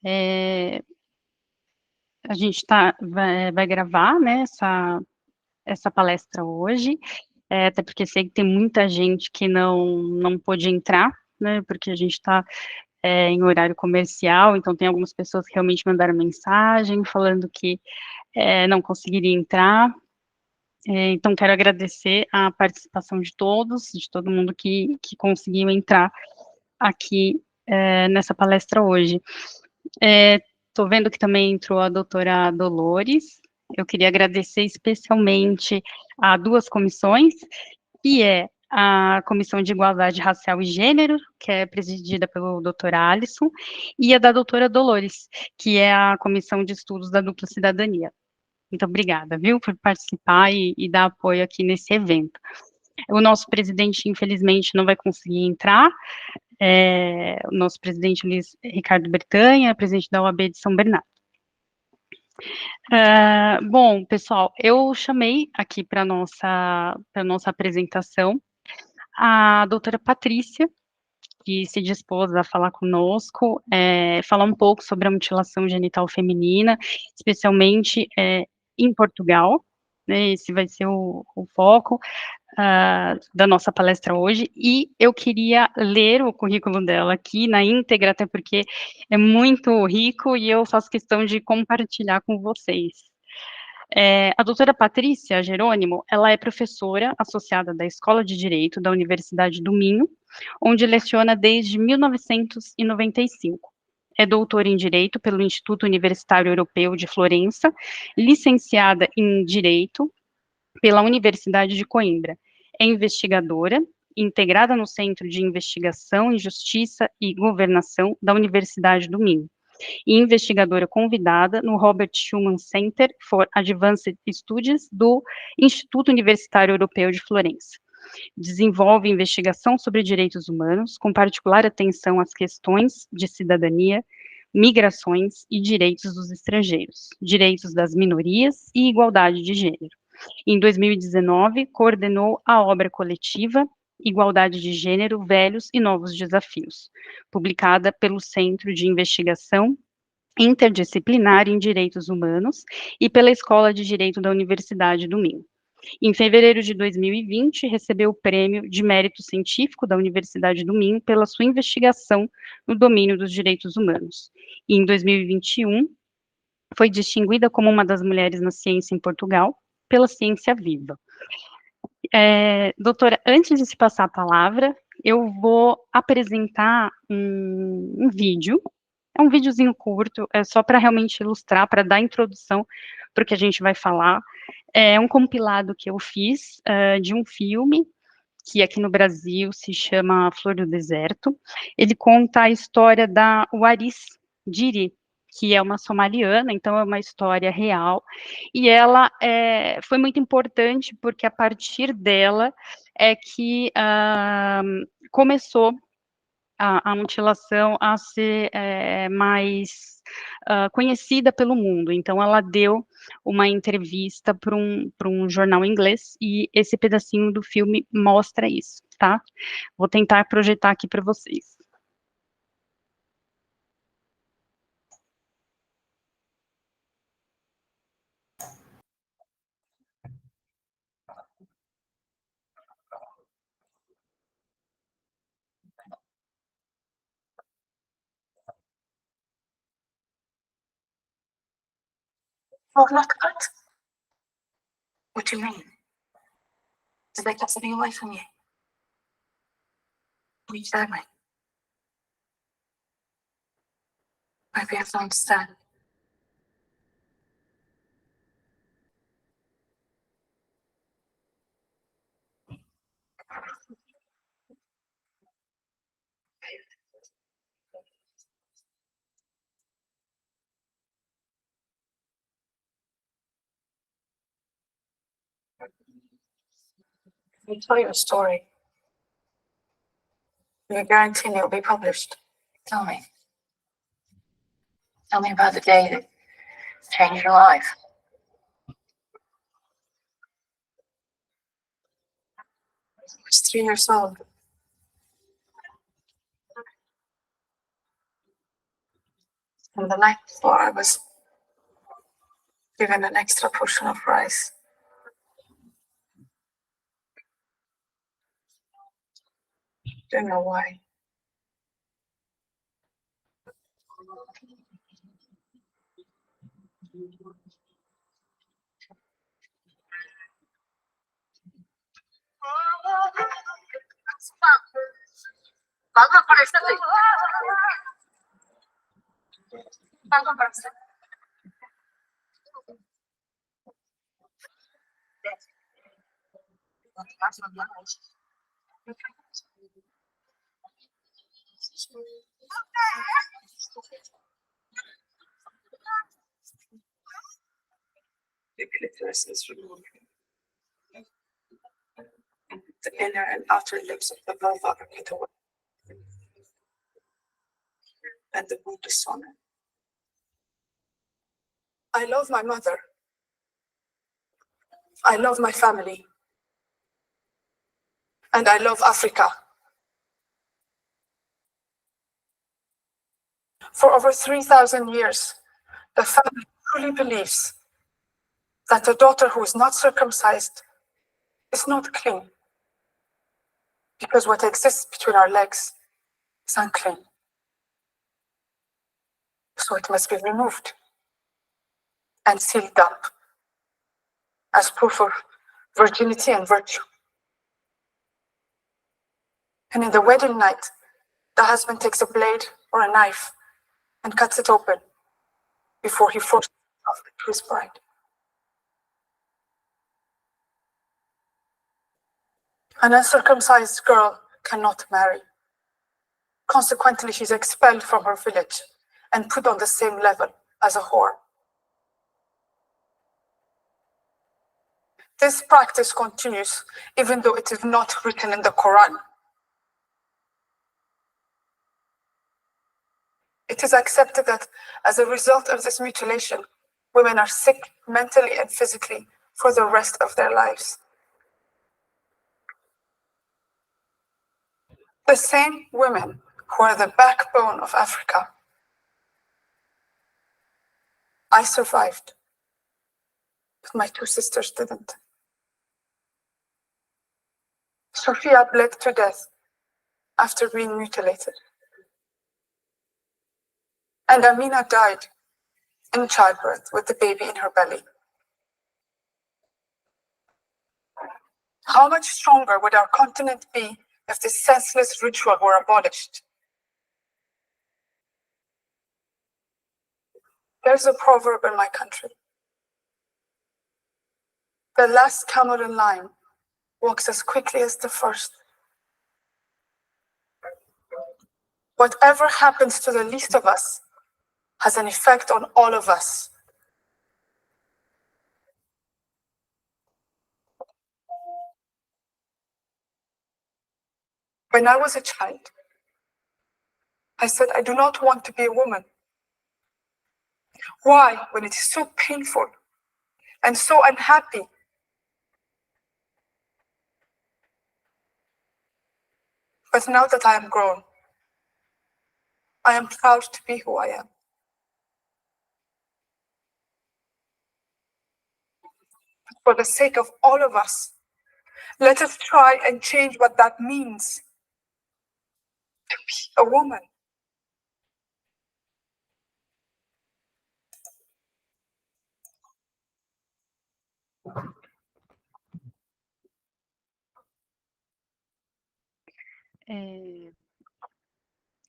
A gente vai gravar, né, essa palestra hoje, até porque sei que tem muita gente que não pôde entrar, né, porque a gente está em horário comercial, então tem algumas pessoas que realmente mandaram mensagem falando que não conseguiria entrar. Então quero agradecer a participação de todos, de todo mundo que conseguiu entrar aqui nessa palestra hoje. Estou vendo que também entrou a doutora Dolores. Eu queria agradecer especialmente a duas comissões, que é a Comissão de Igualdade Racial e Gênero, que é presidida pelo doutor Alisson, e a da doutora Dolores, que é a Comissão de Estudos da Dupla Cidadania. Muito obrigada, viu, por participar e dar apoio aqui nesse evento. O nosso presidente, infelizmente, não vai conseguir entrar, o nosso presidente Luiz Ricardo Bertanha, presidente da OAB de São Bernardo. Bom, pessoal, eu chamei aqui para nossa apresentação a doutora Patrícia, que se dispôs a falar conosco, falar um pouco sobre a mutilação genital feminina, especialmente em Portugal, né, esse vai ser o foco da nossa palestra hoje, e eu queria ler o currículo dela aqui na íntegra, até porque é muito rico e eu faço questão de compartilhar com vocês. A doutora Patrícia Jerônimo, ela é professora associada da Escola de Direito da Universidade do Minho, onde leciona desde 1995. É doutora em Direito pelo Instituto Universitário Europeu de Florença, licenciada em Direito pela Universidade de Coimbra. É investigadora, integrada no Centro de Investigação em Justiça e Governação da Universidade do Minho, e investigadora convidada no Robert Schuman Center for Advanced Studies do Instituto Universitário Europeu de Florença. Desenvolve investigação sobre direitos humanos, com particular atenção às questões de cidadania, migrações e direitos dos estrangeiros, direitos das minorias e igualdade de gênero. Em 2019, coordenou a obra coletiva Igualdade de Gênero, Velhos e Novos Desafios, publicada pelo Centro de Investigação Interdisciplinar em Direitos Humanos e pela Escola de Direito da Universidade do Minho. Em fevereiro de 2020, recebeu o Prêmio de Mérito Científico da Universidade do Minho pela sua investigação no domínio dos direitos humanos. E em 2021, foi distinguida como uma das mulheres na ciência em Portugal pela Ciência Viva. Doutora, antes de se passar a palavra, eu vou apresentar um vídeo. É um videozinho curto, é só para realmente ilustrar, para dar introdução para o que a gente vai falar. É um compilado que eu fiz de um filme que aqui no Brasil se chama Flor do Deserto. Ele conta a história da Waris Diri, que é uma somaliana, então é uma história real, e ela foi muito importante porque a partir dela é que começou a mutilação a ser mais conhecida pelo mundo. Então, ela deu uma entrevista para um jornal inglês e esse pedacinho do filme mostra isso, tá? Vou tentar projetar aqui para vocês. Oh, look, what do you mean? Did they take something away from you? Will you tell me? Maybe I don't understand. Let me tell you a story. You're guaranteeing it'll be published. Tell me. Tell me about the day that changed your life. I was 3 years old. And the night before, I was given an extra portion of rice. Don't know why. The clitoris is removed. The inner and outer lips of the vulva are cut away. And the wound is sewn. I love my mother. I love my family. And I love Africa. For over 3,000 years, the family truly believes that a daughter who is not circumcised is not clean, because what exists between our legs is unclean. So it must be removed and sealed up as proof of virginity and virtue. And in the wedding night, the husband takes a blade or a knife and cuts it open before he forces himself to his bride. An uncircumcised girl cannot marry. Consequently, she's expelled from her village and put on the same level as a whore. This practice continues even though it is not written in the Quran. It is accepted that as a result of this mutilation, women are sick mentally and physically for the rest of their lives. The same women who are the backbone of Africa. I survived, but my two sisters didn't. Sophia bled to death after being mutilated. And Amina died in childbirth with the baby in her belly. How much stronger would our continent be if this senseless ritual were abolished? There's a proverb in my country. The last camel in line walks as quickly as the first. Whatever happens to the least of us has an effect on all of us. When I was a child, I said, I do not want to be a woman. Why, when it is so painful and so unhappy? But now that I am grown, I am proud to be who I am. For the sake of all of us, let us try and change what that means to be a woman.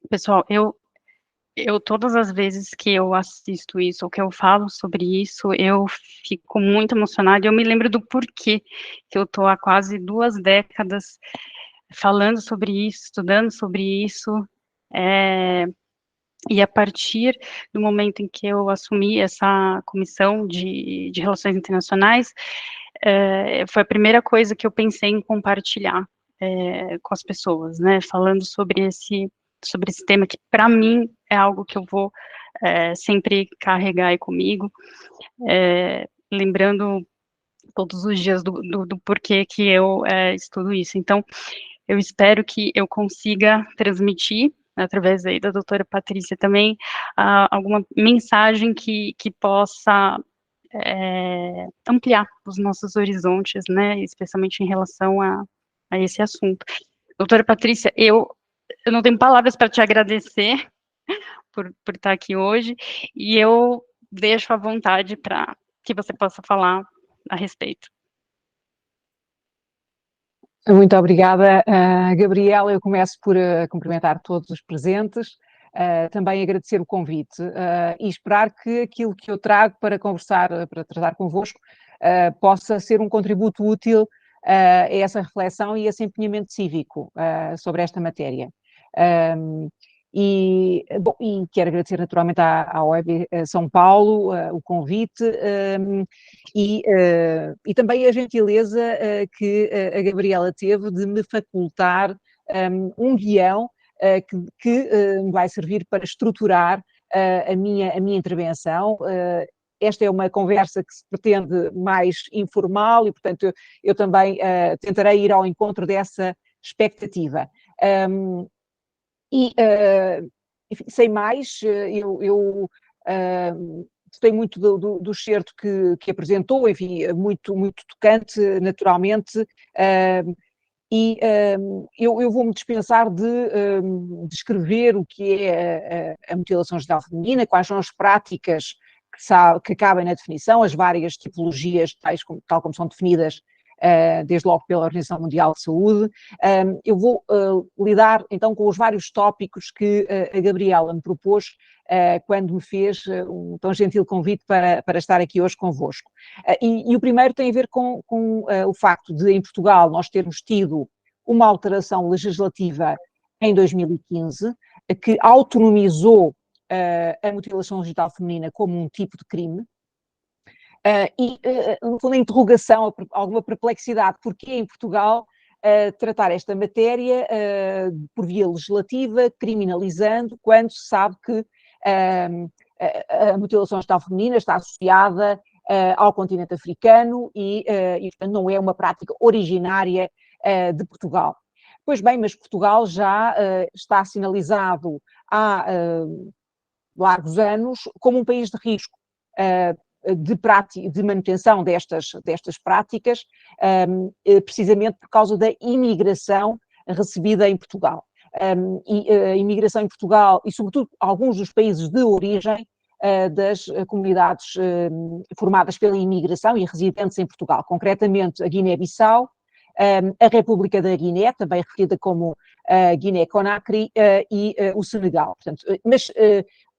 Pessoal, eu todas as vezes que eu assisto isso, ou que eu falo sobre isso, eu fico muito emocionada e eu me lembro do porquê que eu tô há quase 2 décadas falando sobre isso, estudando sobre isso, e a partir do momento em que eu assumi essa comissão de relações internacionais, foi a primeira coisa que eu pensei em compartilhar com as pessoas, né, falando sobre esse tema que para mim é algo que eu vou sempre carregar aí comigo, lembrando todos os dias do porquê que eu estudo isso. Então, eu espero que eu consiga transmitir através aí da doutora Patrícia também, alguma mensagem que possa ampliar os nossos horizontes, né, especialmente em relação a esse assunto. Doutora Patrícia, eu não tenho palavras para te agradecer por estar aqui hoje, e eu deixo à vontade para que você possa falar a respeito. Muito obrigada, Gabriela. Eu começo por cumprimentar todos os presentes, também agradecer o convite e esperar que aquilo que eu trago para conversar, para tratar convosco, possa ser um contributo útil a essa reflexão e esse empenhamento cívico sobre esta matéria. E quero agradecer naturalmente à OEB São Paulo o convite e também a gentileza que a Gabriela teve de me facultar um guião que me vai servir para estruturar a minha intervenção. Esta é uma conversa que se pretende mais informal e, portanto, eu também tentarei ir ao encontro dessa expectativa. Enfim, sem mais, eu gostei muito do excerto que apresentou, enfim, muito tocante, naturalmente, eu vou-me dispensar de descrever o que é a mutilação genital feminina, quais são as práticas que cabem na definição, as várias tipologias, tal como são definidas desde logo pela Organização Mundial de Saúde. Eu vou lidar então com os vários tópicos que a Gabriela me propôs quando me fez um tão gentil convite para estar aqui hoje convosco. E o primeiro tem a ver com o facto de, em Portugal, nós termos tido uma alteração legislativa em 2015 que autonomizou a mutilação genital feminina como um tipo de crime. No fundo, a interrogação, alguma perplexidade, porque em Portugal tratar esta matéria por via legislativa, criminalizando, quando se sabe que a mutilação genital feminina está associada ao continente africano e, portanto, não é uma prática originária de Portugal. Pois bem, mas Portugal já está sinalizado há largos anos como um país de risco de manutenção destas práticas, precisamente por causa da imigração recebida em Portugal. E a imigração em Portugal, e sobretudo alguns dos países de origem das comunidades formadas pela imigração e residentes em Portugal, concretamente a Guiné-Bissau, a República da Guiné, também referida como Guiné-Conakry, e o Senegal. Portanto, mas,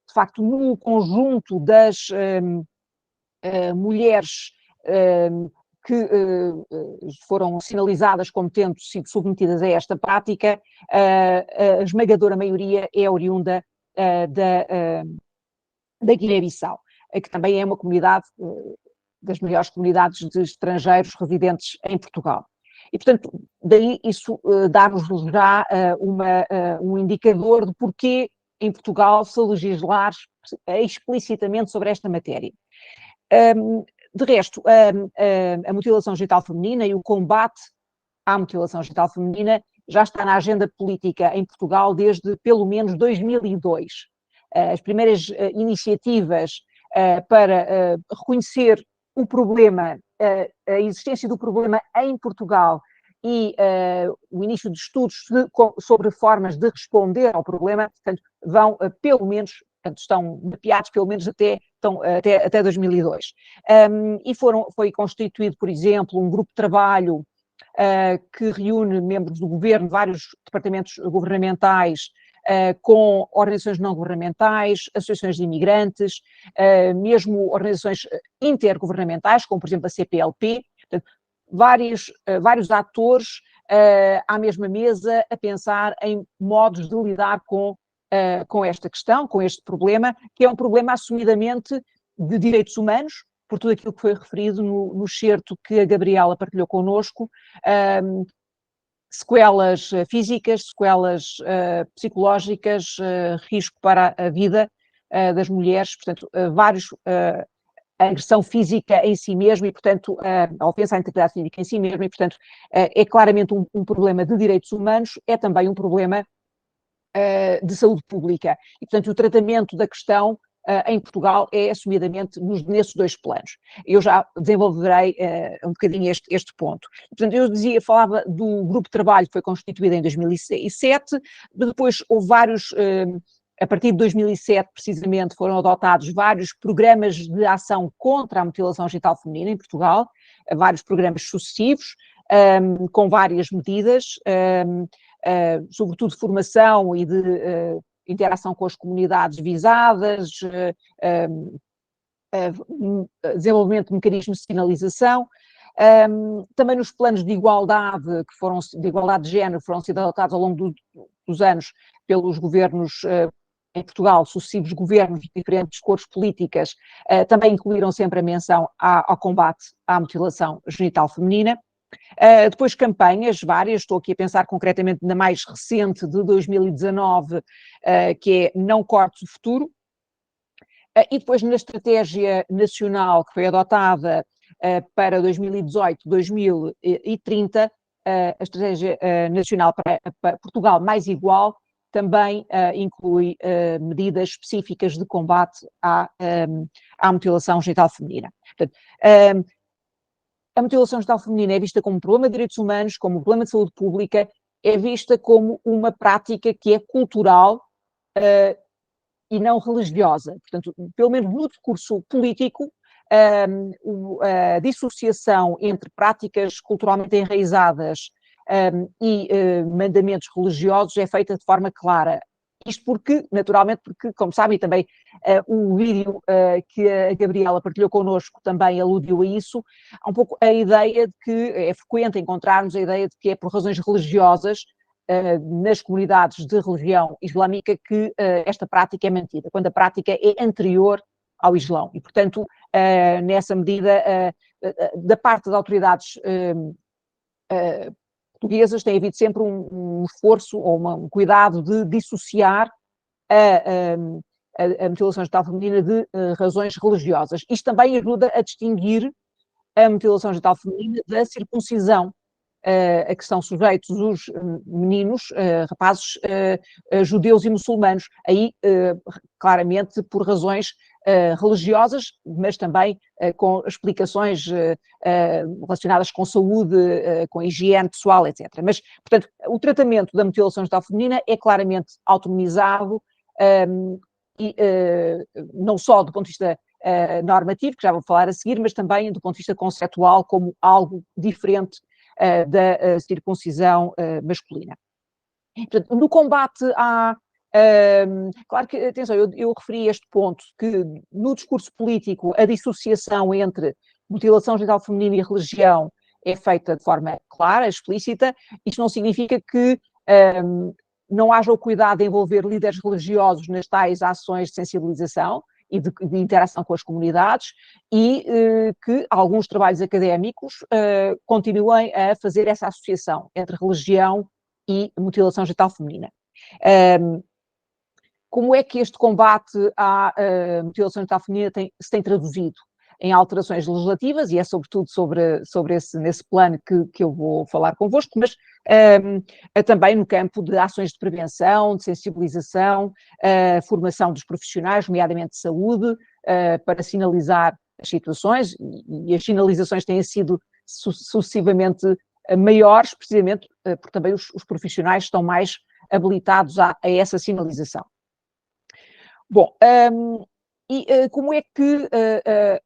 de facto, no conjunto das mulheres que foram sinalizadas como tendo sido submetidas a esta prática, a esmagadora maioria é oriunda da Guiné-Bissau, que também é uma comunidade, das maiores comunidades de estrangeiros residentes em Portugal. E, portanto, daí isso dá-nos já um indicador de porquê em Portugal se legislar explicitamente sobre esta matéria. De resto, a mutilação genital feminina e o combate à mutilação genital feminina já está na agenda política em Portugal desde pelo menos 2002. As primeiras iniciativas para reconhecer o problema, a existência do problema em Portugal e o início de estudos sobre formas de responder ao problema, portanto, vão pelo menos, portanto, estão mapeados pelo menos até 2002. E foi constituído, por exemplo, um grupo de trabalho que reúne membros do governo, vários departamentos governamentais, com organizações não governamentais, associações de imigrantes, mesmo organizações intergovernamentais, como por exemplo a CPLP, portanto, vários atores à mesma mesa a pensar em modos de lidar com esta questão, com este problema, que é um problema assumidamente de direitos humanos, por tudo aquilo que foi referido no excerto que a Gabriela partilhou connosco, sequelas físicas, sequelas psicológicas, risco para a vida das mulheres, portanto, a agressão física em si mesmo e, portanto, a ofensa à integridade física em si mesmo e, portanto, é claramente um problema de direitos humanos, é também um problema de saúde pública. E, portanto, o tratamento da questão em Portugal é assumidamente nesses dois planos. Eu já desenvolverei um bocadinho este ponto. Portanto, eu falava do grupo de trabalho que foi constituído em 2007, depois houve vários, a partir de 2007 precisamente, foram adotados vários programas de ação contra a mutilação genital feminina em Portugal, vários programas sucessivos, com várias medidas, sobretudo de formação e de interação com as comunidades visadas, desenvolvimento de mecanismos de sinalização, também nos planos de igualdade, de igualdade de género, foram sendo adotados ao longo dos anos pelos governos em Portugal, sucessivos governos de diferentes cores políticas, também incluíram sempre a menção ao combate à mutilação genital feminina. Depois campanhas várias, estou aqui a pensar concretamente na mais recente de 2019, que é Não Cortes o Futuro, e depois na estratégia nacional que foi adotada para 2018-2030, a estratégia nacional para Portugal mais igual, também inclui medidas específicas de combate à mutilação genital feminina. Portanto, a mutilação genital feminina é vista como um problema de direitos humanos, como um problema de saúde pública, é vista como uma prática que é cultural e não religiosa. Portanto, pelo menos no discurso político, a dissociação entre práticas culturalmente enraizadas e mandamentos religiosos é feita de forma clara. Isto porque, naturalmente, porque, como sabem, também o vídeo que a Gabriela partilhou connosco também aludiu a isso, há um pouco a ideia de que é frequente encontrarmos a ideia de que é por razões religiosas nas comunidades de religião islâmica que esta prática é mantida, quando a prática é anterior ao Islão. E, portanto, nessa medida, da parte das autoridades portuguesas tem havido sempre um esforço ou um cuidado de dissociar a mutilação genital feminina de razões religiosas. Isto também ajuda a distinguir a mutilação genital feminina da circuncisão, a que estão sujeitos os meninos, rapazes judeus e muçulmanos, aí claramente por razões religiosas, mas também com explicações relacionadas com saúde, com higiene pessoal, etc. Mas, portanto, o tratamento da mutilação genital feminina é claramente autonomizado, e não só do ponto de vista normativo, que já vou falar a seguir, mas também do ponto de vista conceptual como algo diferente da circuncisão masculina. Portanto, no combate claro que, atenção, eu referi este ponto, que no discurso político a dissociação entre mutilação genital feminina e religião é feita de forma clara, explícita. Isto não significa que não haja o cuidado de envolver líderes religiosos nas tais ações de sensibilização e de interação com as comunidades, e que alguns trabalhos académicos continuem a fazer essa associação entre religião e mutilação genital feminina. Como é que este combate à mutilação genital feminina se tem traduzido em alterações legislativas, e é sobretudo nesse plano que eu vou falar convosco, mas também no campo de ações de prevenção, de sensibilização, formação dos profissionais, nomeadamente de saúde, para sinalizar as situações, e as sinalizações têm sido sucessivamente maiores, precisamente porque também os profissionais estão mais habilitados a essa sinalização. Bom, e como é que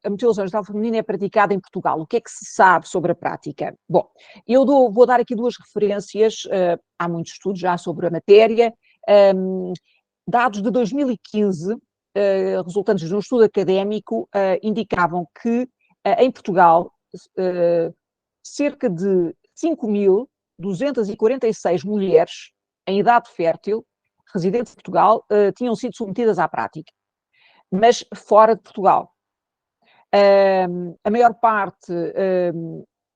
a mutilação genital feminina é praticada em Portugal? O que é que se sabe sobre a prática? Bom, eu vou dar aqui duas referências, há muitos estudos já sobre a matéria, dados de 2015, resultantes de um estudo académico, indicavam que em Portugal cerca de 5.246 mulheres em idade fértil, residentes de Portugal, tinham sido submetidas à prática, mas fora de Portugal. A maior parte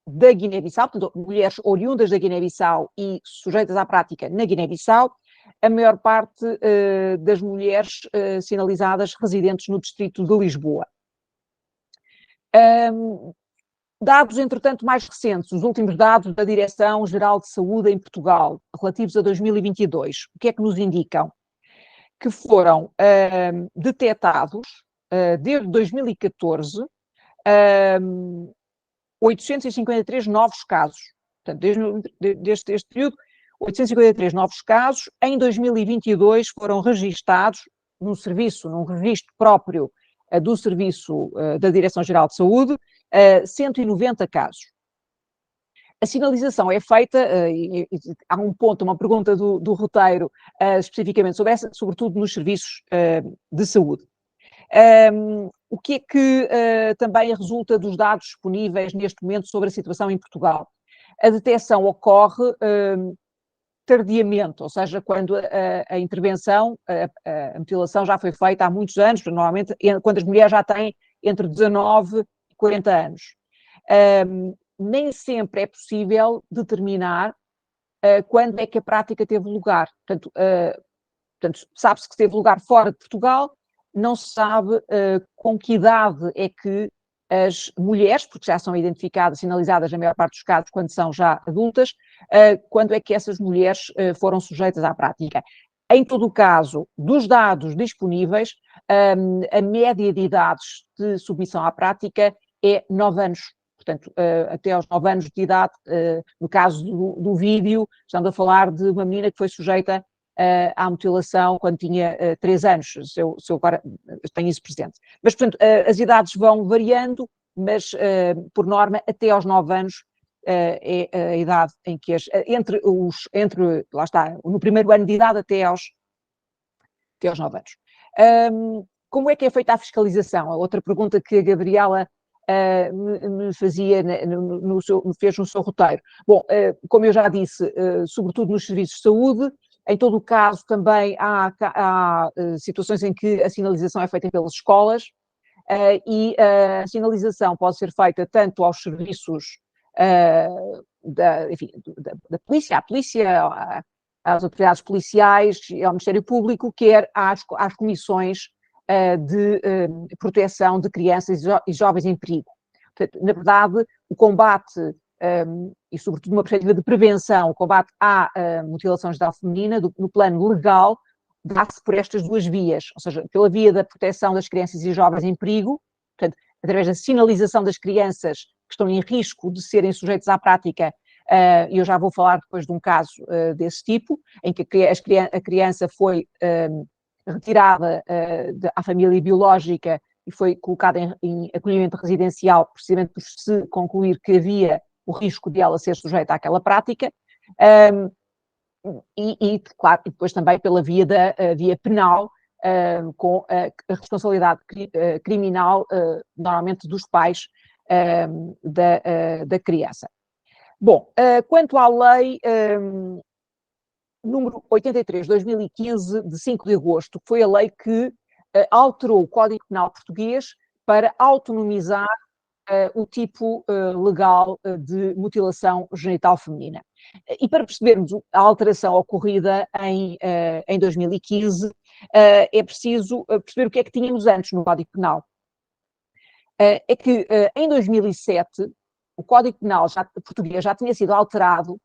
da Guiné-Bissau, portanto, mulheres oriundas da Guiné-Bissau e sujeitas à prática na Guiné-Bissau, a maior parte das mulheres sinalizadas residentes no distrito de Lisboa. Dados, entretanto, mais recentes, os últimos dados da Direção-Geral de Saúde em Portugal, relativos a 2022, o que é que nos indicam? Que foram detectados, desde 2014, 853 novos casos. Portanto, desde este período, 853 novos casos. Em 2022 foram registados num registro próprio do Serviço da Direção-Geral de Saúde, 190 casos. A sinalização é feita, há um ponto, uma pergunta do roteiro, especificamente sobre essa, sobretudo nos serviços de saúde. O que é que também resulta dos dados disponíveis neste momento sobre a situação em Portugal? A detecção ocorre tardiamente, ou seja, quando a intervenção, a mutilação já foi feita há muitos anos, normalmente quando as mulheres já têm entre 19 e 40 anos. Nem sempre é possível determinar quando é que a prática teve lugar. Portanto, sabe-se que teve lugar fora de Portugal, não se sabe com que idade é que as mulheres, porque já são identificadas, sinalizadas na maior parte dos casos, quando são já adultas, quando é que essas mulheres foram sujeitas à prática. Em todo o caso, dos dados disponíveis, a média de idades de submissão à prática é 9 anos. Portanto, até aos 9 anos de idade, no caso do vídeo, estamos a falar de uma menina que foi sujeita à mutilação quando tinha 3 anos, se eu agora tenho isso presente. Mas, portanto, as idades vão variando, mas, por norma, até aos 9 anos é a idade em que lá está, no primeiro ano de idade até aos 9 anos. Como é que é feita a fiscalização? A outra pergunta que a Gabriela me fazia, fez no seu roteiro. Bom, como eu já disse, sobretudo nos serviços de saúde, em todo o caso também há situações em que a sinalização é feita pelas escolas, e a sinalização pode ser feita tanto aos serviços da polícia, à polícia, às autoridades policiais, ao Ministério Público, quer às comissões de proteção de crianças e jovens em perigo. Portanto, na verdade, o combate, e sobretudo uma perspectiva de prevenção, o combate à mutilação genital feminina, no plano legal, dá-se por estas duas vias, ou seja, pela via da proteção das crianças e jovens em perigo, portanto, através da sinalização das crianças que estão em risco de serem sujeitas à prática, e eu já vou falar depois de um caso desse tipo, em que a criança foi retirada à família biológica e foi colocada em acolhimento residencial, precisamente por se concluir que havia o risco de ela ser sujeita àquela prática, claro, e depois também pela via penal, com a responsabilidade criminal, normalmente dos pais da criança. Bom, quanto à lei número 83, 2015, de 5 de agosto, que foi a lei que alterou o Código Penal português para autonomizar o tipo legal de mutilação genital feminina. E para percebermos a alteração ocorrida em 2015, é preciso perceber o que é que tínhamos antes no Código Penal. É que em 2007 o Código Penal português já tinha sido alterado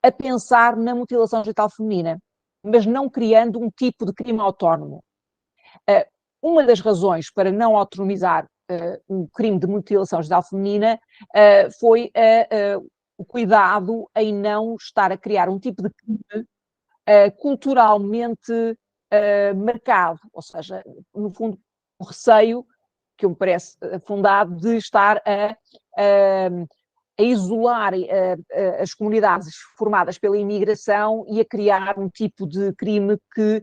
a pensar na mutilação genital feminina, mas não criando um tipo de crime autónomo. Uma das razões para não autonomizar um crime de mutilação genital feminina foi o cuidado em não estar a criar um tipo de crime culturalmente marcado, ou seja, no fundo, o receio, que me parece fundado, de estar a isolar as comunidades formadas pela imigração e a criar um tipo de crime que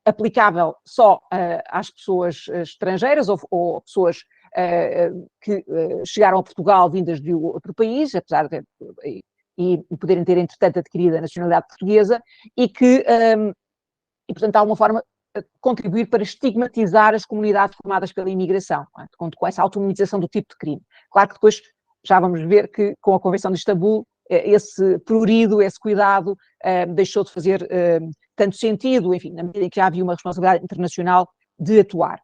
aplicável só às pessoas estrangeiras ou pessoas que chegaram a Portugal vindas de outro país, apesar de e poderem ter, entretanto, adquirido a nacionalidade portuguesa, e portanto, de alguma forma, contribuir para estigmatizar as comunidades formadas pela imigração, com essa autonomização do tipo de crime. Claro que depois já vamos ver que, com a Convenção de Istambul, esse prurido, esse cuidado deixou de fazer tanto sentido, enfim, na medida em que já havia uma responsabilidade internacional de atuar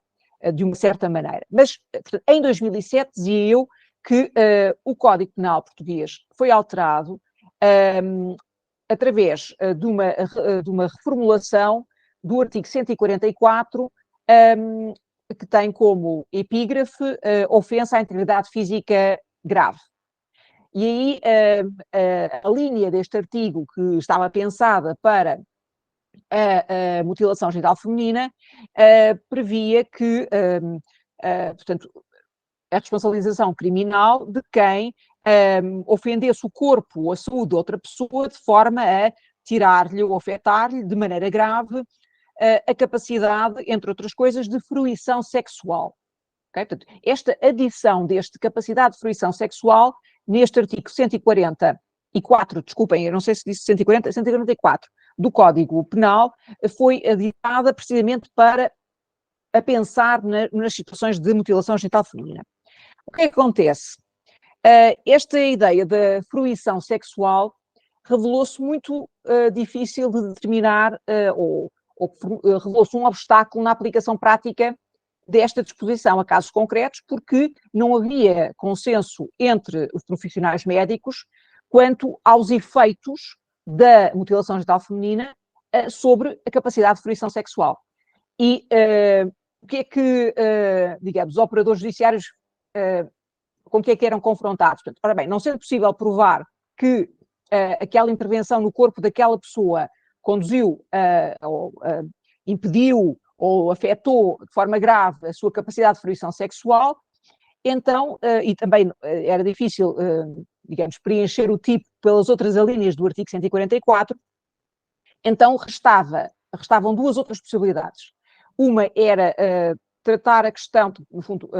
de uma certa maneira. Mas, portanto, em 2007, dizia eu, que o Código Penal português foi alterado através de uma reformulação do artigo 144, que tem como epígrafe ofensa à integridade física grave. E aí a linha deste artigo, que estava pensada para a mutilação genital feminina, previa que, portanto, a responsabilização criminal de quem ofendesse o corpo ou a saúde de outra pessoa de forma a tirar-lhe ou afetar-lhe de maneira grave a capacidade, entre outras coisas, de fruição sexual. Okay? Portanto, esta adição deste capacidade de fruição sexual neste artigo 144, desculpem, eu não sei se disse 140, 144 do Código Penal, foi aditada precisamente para a pensar nas situações de mutilação genital feminina. O que é que acontece? Esta ideia da fruição sexual revelou-se muito difícil de determinar ou revelou-se um obstáculo na aplicação prática desta disposição a casos concretos, porque não havia consenso entre os profissionais médicos quanto aos efeitos da mutilação genital feminina sobre a capacidade de fruição sexual. E o que é que, digamos, os operadores judiciários com o que é que eram confrontados? Portanto, ora bem, não sendo possível provar que aquela intervenção no corpo daquela pessoa conduziu ou impediu ou afetou de forma grave a sua capacidade de fruição sexual, então, e também era difícil, digamos, preencher o tipo pelas outras alíneas do artigo 144, então restavam duas outras possibilidades. Uma era tratar a questão, no fundo,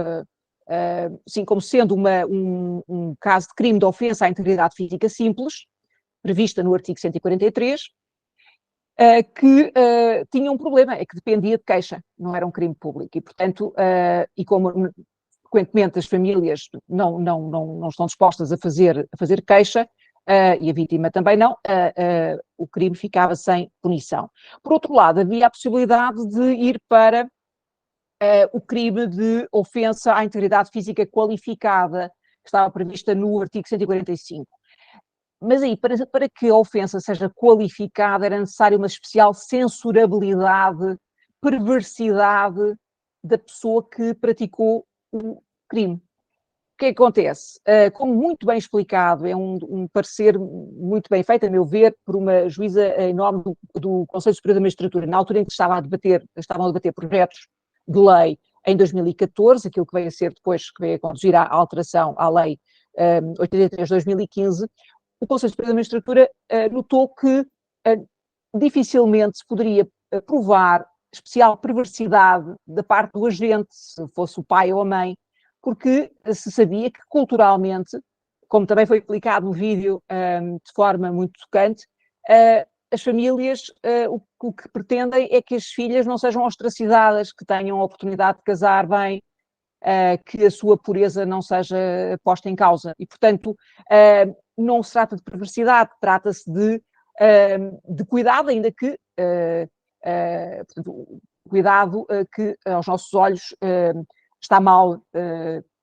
sim, como sendo um caso de crime de ofensa à integridade física simples, prevista no artigo 143, que tinha um problema, é que dependia de queixa, não era um crime público, e portanto, e como frequentemente as famílias não estão dispostas a fazer queixa, e a vítima também não, o crime ficava sem punição. Por outro lado, havia a possibilidade de ir para o crime de ofensa à integridade física qualificada, que estava prevista no artigo 145. Mas aí, para que a ofensa seja qualificada, era necessária uma especial censurabilidade, perversidade da pessoa que praticou o crime. O que é que acontece? Como muito bem explicado, é um parecer muito bem feito, a meu ver, por uma juíza em nome do Conselho Superior da Magistratura, na altura em que estavam a debater projetos de lei em 2014, aquilo que veio a ser depois, que veio a conduzir à alteração à lei 83 de 2015, o Conselho Superior da Magistratura notou que dificilmente se poderia provar especial perversidade da parte do agente, se fosse o pai ou a mãe, porque se sabia que culturalmente, como também foi explicado no vídeo de forma muito tocante, as famílias o que pretendem é que as filhas não sejam ostracizadas, que tenham a oportunidade de casar bem, que a sua pureza não seja posta em causa. E, portanto, não se trata de perversidade, trata-se de cuidado, ainda que, portanto, cuidado que aos nossos olhos está mal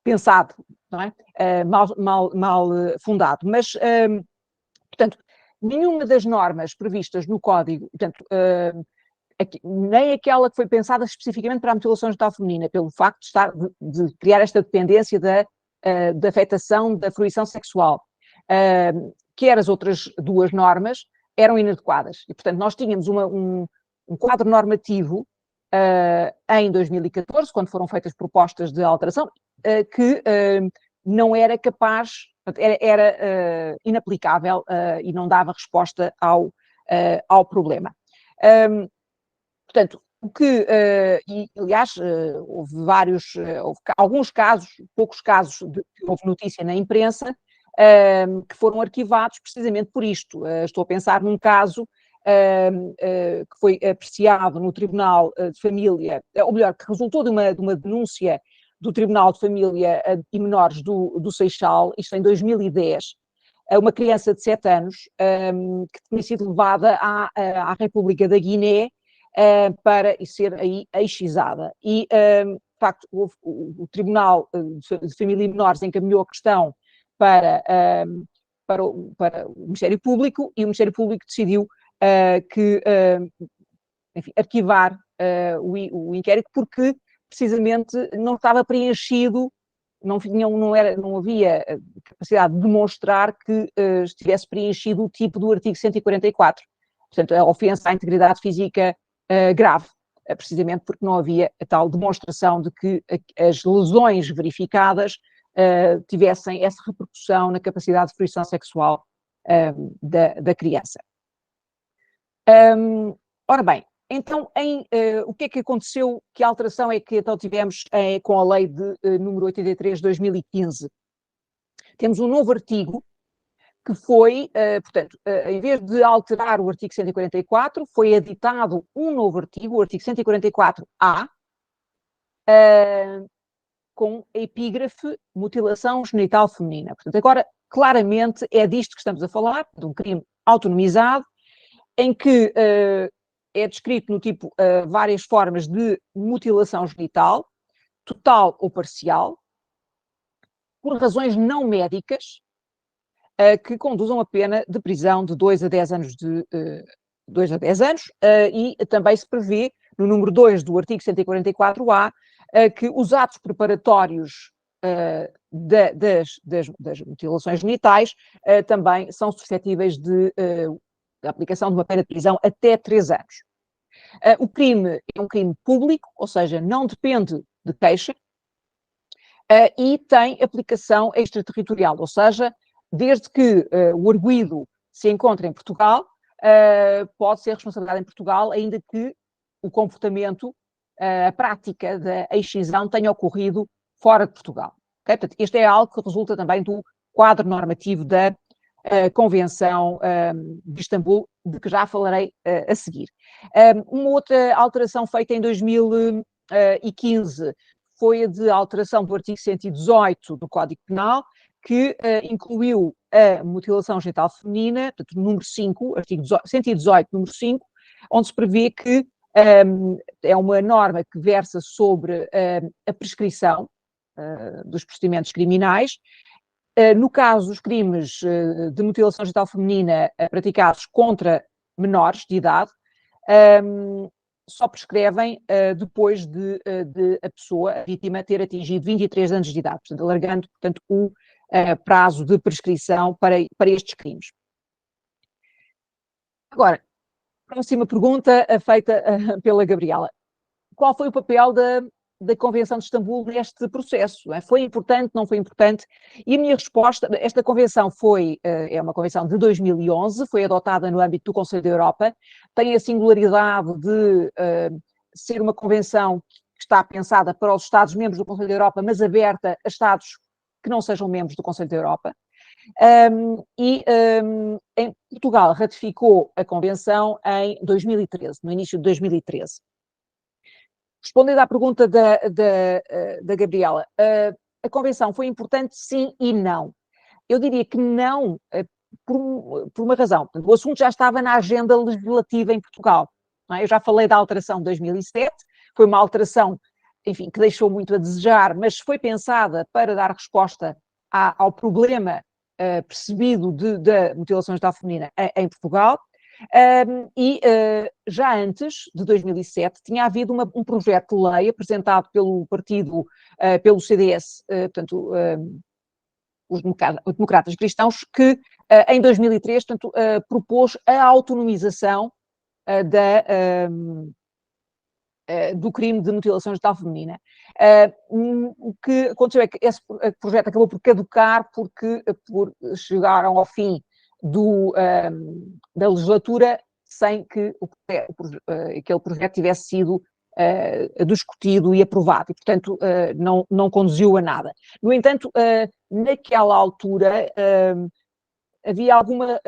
pensado, não é? Mal fundado. Mas, portanto, nenhuma das normas previstas no Código, portanto, nem aquela que foi pensada especificamente para a mutilação genital feminina, pelo facto de criar esta dependência da afetação da fruição sexual, quer as outras duas normas, eram inadequadas. E, portanto, nós tínhamos um quadro normativo em 2014, quando foram feitas propostas de alteração, que não era capaz, era inaplicável e não dava resposta ao problema. Portanto, e, aliás, houve alguns casos, poucos casos, houve notícia na imprensa, que foram arquivados precisamente por isto. Estou a pensar num caso que foi apreciado no Tribunal de Família, ou melhor, que resultou de uma denúncia do Tribunal de Família e Menores do Seixal, isto em 2010, uma criança de 7 anos que tinha sido levada à República da Guiné para ser aí excisada. E de facto, o Tribunal de Família e Menores encaminhou a questão para o Ministério Público, e o Ministério Público decidiu arquivar o inquérito, porque precisamente não estava preenchido, não havia capacidade de demonstrar que estivesse preenchido o tipo do artigo 144. Portanto, a ofensa à integridade física grave, precisamente porque não havia a tal demonstração de que as lesões verificadas tivessem essa repercussão na capacidade de fruição sexual da criança. Ora bem, então, o que é que aconteceu? Que alteração é que então tivemos com a lei número 83 de 2015? Temos um novo artigo que foi, portanto, em vez de alterar o artigo 144, foi editado um novo artigo, o artigo 144A, com a epígrafe mutilação genital feminina. Portanto, agora, claramente, é disto que estamos a falar, de um crime autonomizado, em que é descrito no tipo várias formas de mutilação genital, total ou parcial, por razões não médicas, que conduzam a pena de prisão de 2 a 10 anos, e também se prevê, no número 2 do artigo 144A, que os atos preparatórios das mutilações genitais também são suscetíveis da aplicação de uma pena de prisão até 3 anos. O crime é um crime público, ou seja, não depende de queixa, e tem aplicação extraterritorial, ou seja, desde que o arguido se encontre em Portugal, pode ser responsabilizado em Portugal, ainda que o comportamento, a prática da excisão tenha ocorrido fora de Portugal. Okay? Portanto, este é algo que resulta também do quadro normativo da Convenção de Istambul, de que já falarei a seguir. Uma outra alteração feita em 2015 foi a de alteração do artigo 118 do Código Penal, que incluiu a mutilação genital feminina, portanto, número 5, artigo 118, número 5, onde se prevê que é uma norma que versa sobre a prescrição dos procedimentos criminais. No caso dos crimes de mutilação genital feminina praticados contra menores de idade, só prescrevem depois de a pessoa, a vítima, ter atingido 23 anos de idade, portanto, alargando, portanto, o prazo de prescrição para estes crimes. Agora, próxima pergunta feita pela Gabriela. Qual foi o papel da Convenção de Istambul neste processo? Foi importante, não foi importante? E a minha resposta, esta convenção é uma convenção de 2011, foi adotada no âmbito do Conselho da Europa, tem a singularidade de ser uma convenção que está pensada para os Estados-membros do Conselho da Europa, mas aberta a Estados que não sejam membros do Conselho da Europa. Em Portugal ratificou a convenção em 2013, no início de 2013. Respondendo à pergunta da Gabriela, a convenção foi importante sim e não. Eu diria que não, por uma razão. O assunto já estava na agenda legislativa em Portugal. Não é? Eu já falei da alteração de 2007, foi uma alteração, enfim, que deixou muito a desejar, mas foi pensada para dar resposta ao problema percebido da mutilação genital feminina em Portugal. Já antes de 2007 tinha havido um projeto de lei apresentado pelo partido, pelo CDS, portanto, os democratas cristãos, que em 2003, portanto, propôs a autonomização do crime de mutilação genital feminina. O que aconteceu é que esse projeto acabou por caducar por chegaram ao fim da legislatura sem que aquele projeto tivesse sido discutido e aprovado, e, portanto, não conduziu a nada. No entanto, naquela altura havia alguma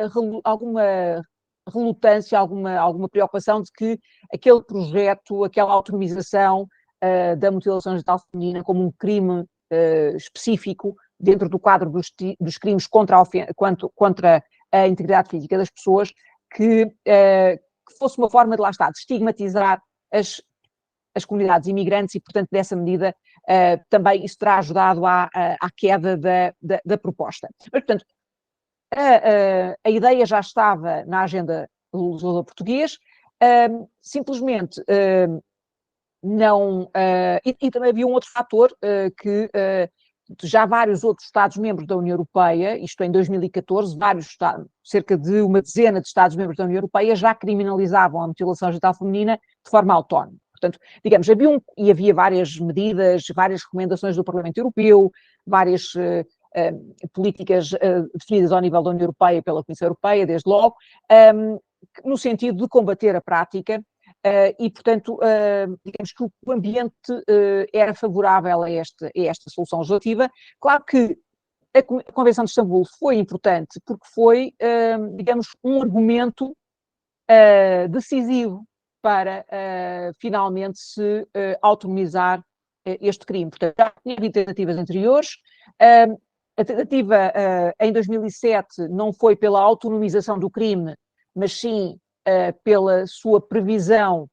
relutância, alguma preocupação de que aquele projeto, aquela autonomização da mutilação genital feminina como um crime específico dentro do quadro dos crimes contra a integridade física das pessoas, que fosse uma forma de, lá está, de estigmatizar as as comunidades imigrantes e, portanto, dessa medida, também isso terá ajudado à queda da proposta. Mas, portanto, a ideia já estava na agenda do legislador português, simplesmente não... e também havia um outro fator que já vários outros Estados-membros da União Europeia, isto em 2014, cerca de uma dezena de Estados-membros da União Europeia já criminalizavam a mutilação genital feminina de forma autónoma. Portanto, digamos, havia várias medidas, várias recomendações do Parlamento Europeu, várias políticas definidas ao nível da União Europeia pela Comissão Europeia, desde logo, no sentido de combater a prática e, portanto, digamos que o ambiente era favorável a esta solução legislativa. Claro que a Convenção de Istambul foi importante porque foi, digamos, um argumento decisivo para finalmente se autonomizar este crime. Portanto, já tinha havido tentativas anteriores. A tentativa em 2007 não foi pela autonomização do crime, mas sim pela sua previsão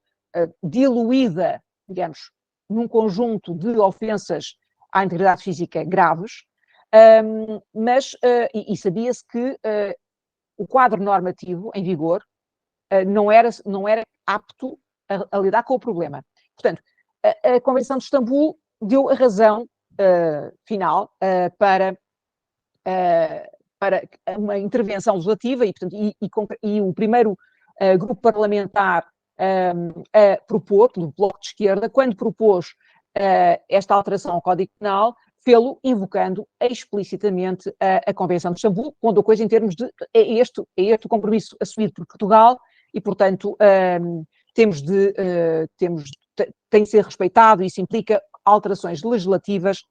diluída, digamos, num conjunto de ofensas à integridade física graves, e sabia-se que o quadro normativo em vigor não era apto a lidar com o problema. Portanto, a Convenção de Istambul deu a razão final para uma intervenção legislativa e o primeiro grupo parlamentar a propor, pelo Bloco de Esquerda, quando propôs esta alteração ao Código Penal, fê-lo invocando explicitamente a Convenção de Istambul, pondo a coisa em termos de é este o compromisso assumido por Portugal e, portanto, tem de ser respeitado e isso implica alterações legislativas,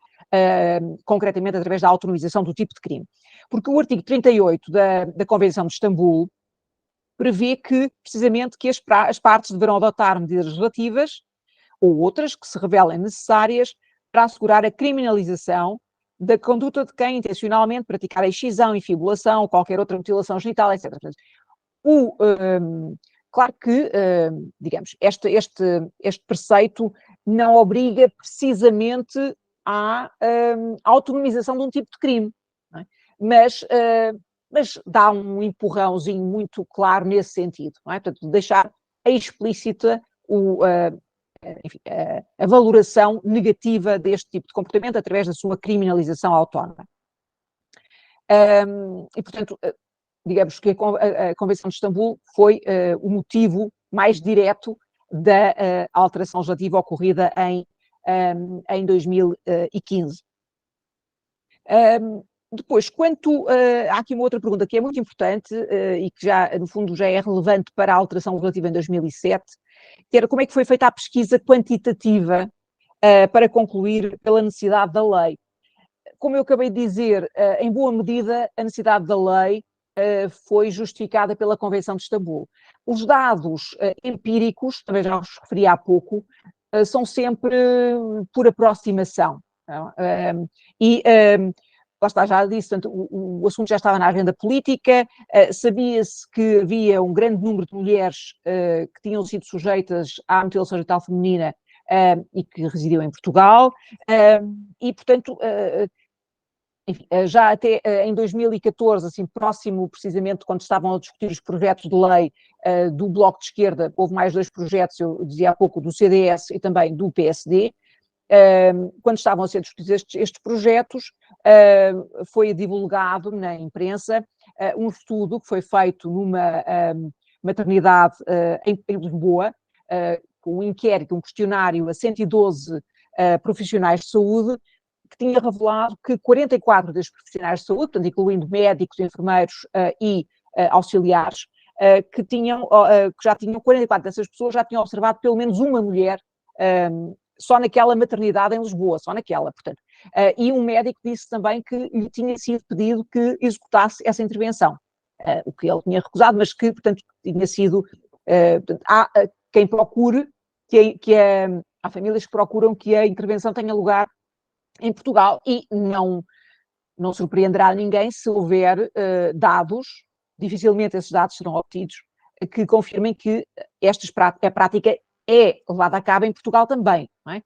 concretamente através da autonomização do tipo de crime. Porque o artigo 38 da Convenção de Istambul prevê que, precisamente, que as partes deverão adotar medidas legislativas ou outras que se revelem necessárias para assegurar a criminalização da conduta de quem intencionalmente praticar a excisão, infibulação ou qualquer outra mutilação genital, etc. Claro que, digamos, este preceito não obriga precisamente à autonomização de um tipo de crime, não é? Mas dá um empurrãozinho muito claro nesse sentido, não é? Portanto, deixar explícita a valoração negativa deste tipo de comportamento através da sua criminalização autónoma. E, portanto, digamos que a Convenção de Istambul foi o motivo mais direto da alteração legislativa ocorrida em 2015. Depois, há aqui uma outra pergunta que é muito importante e que já, no fundo, já é relevante para a alteração legislativa em 2007, que era como é que foi feita a pesquisa quantitativa para concluir pela necessidade da lei. Como eu acabei de dizer, em boa medida, a necessidade da lei foi justificada pela Convenção de Istambul. Os dados empíricos, também já os referi há pouco, são sempre por aproximação. Lá está, já disse, portanto, o assunto já estava na agenda política, sabia-se que havia um grande número de mulheres que tinham sido sujeitas à mutilação genital feminina e que residiam em Portugal, e, portanto, enfim, já até em 2014, assim, próximo precisamente quando estavam a discutir os projetos de lei do Bloco de Esquerda, houve mais dois projetos, eu dizia há pouco, do CDS e também do PSD. Quando estavam a ser discutidos estes projetos, foi divulgado na imprensa um estudo que foi feito numa maternidade em Lisboa, com um inquérito, um questionário a 112 profissionais de saúde, que tinha revelado que 44 dos profissionais de saúde, portanto, incluindo médicos, enfermeiros e auxiliares, que já tinham, 44 dessas pessoas já tinham observado pelo menos uma mulher só naquela maternidade em Lisboa, só naquela, portanto. E um médico disse também que lhe tinha sido pedido que executasse essa intervenção, o que ele tinha recusado, mas que, portanto, tinha sido... há quem procure, há famílias que procuram que a intervenção tenha lugar em Portugal e não surpreenderá ninguém se houver dados, dificilmente esses dados serão obtidos, que confirmem que a prática é levada a cabo em Portugal também, não é?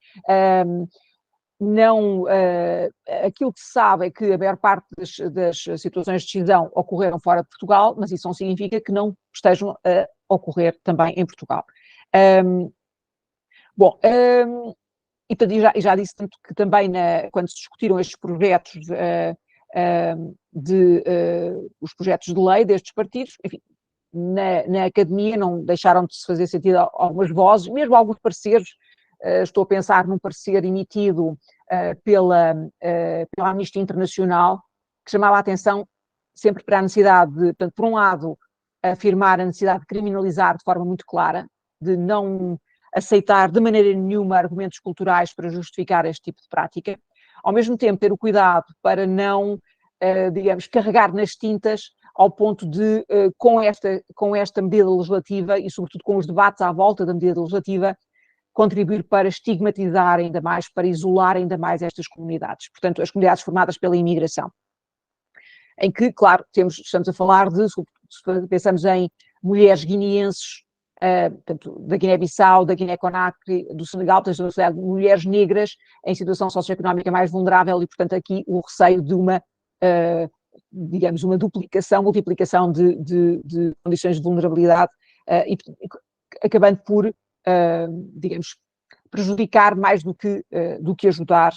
Aquilo que se sabe é que a maior parte das situações de decisão ocorreram fora de Portugal, mas isso não significa que não estejam a ocorrer também em Portugal. E já disse tanto que também quando se discutiram estes projetos os projetos de lei destes partidos, enfim, na academia não deixaram de se fazer sentido algumas vozes, mesmo alguns pareceres. Estou a pensar num parecer emitido pela Amnistia Internacional, que chamava a atenção sempre para a necessidade de, portanto, por um lado, afirmar a necessidade de criminalizar de forma muito clara, de não aceitar de maneira nenhuma argumentos culturais para justificar este tipo de prática, ao mesmo tempo ter o cuidado para não, digamos, carregar nas tintas ao ponto de, com esta medida legislativa e sobretudo com os debates à volta da medida legislativa, contribuir para estigmatizar ainda mais, para isolar ainda mais estas comunidades. Portanto, as comunidades formadas pela imigração. Em que, claro, estamos a falar de, se pensamos em mulheres guineenses, portanto, da Guiné-Bissau, da Guiné-Conakry, do Senegal, portanto, mulheres negras em situação socioeconómica mais vulnerável e, portanto, aqui o receio de uma, digamos, uma multiplicação de condições de vulnerabilidade e acabando por, digamos, prejudicar mais do que ajudar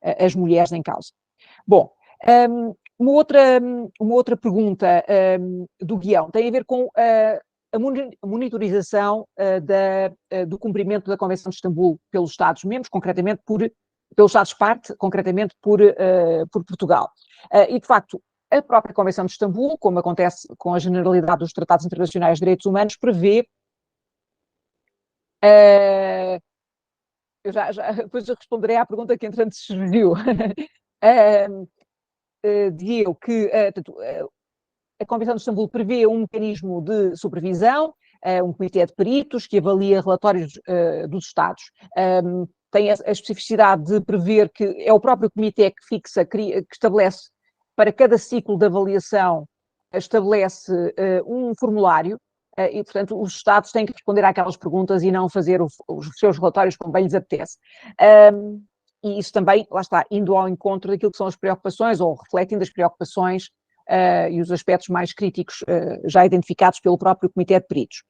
as mulheres em causa. Bom, uma outra pergunta do guião tem a ver com a monitorização do cumprimento da Convenção de Istambul pelos Estados-membros, concretamente pelos Estados-parte, concretamente por Portugal. E, de facto, a própria Convenção de Istambul, como acontece com a generalidade dos tratados internacionais de direitos humanos, prevê depois eu responderei à pergunta que entretanto surgiu. Dizia eu que a Convenção de Istambul prevê um mecanismo de supervisão, um comitê de peritos que avalia relatórios dos Estados. Tem a especificidade de prever que é o próprio comitê que estabelece para cada ciclo de avaliação, estabelece um formulário. E, portanto, os Estados têm que responder àquelas perguntas e não fazer os seus relatórios como bem lhes apetece. E isso também, lá está, indo ao encontro daquilo que são as preocupações, ou refletindo as preocupações e os aspectos mais críticos já identificados pelo próprio Comitê de Peritos.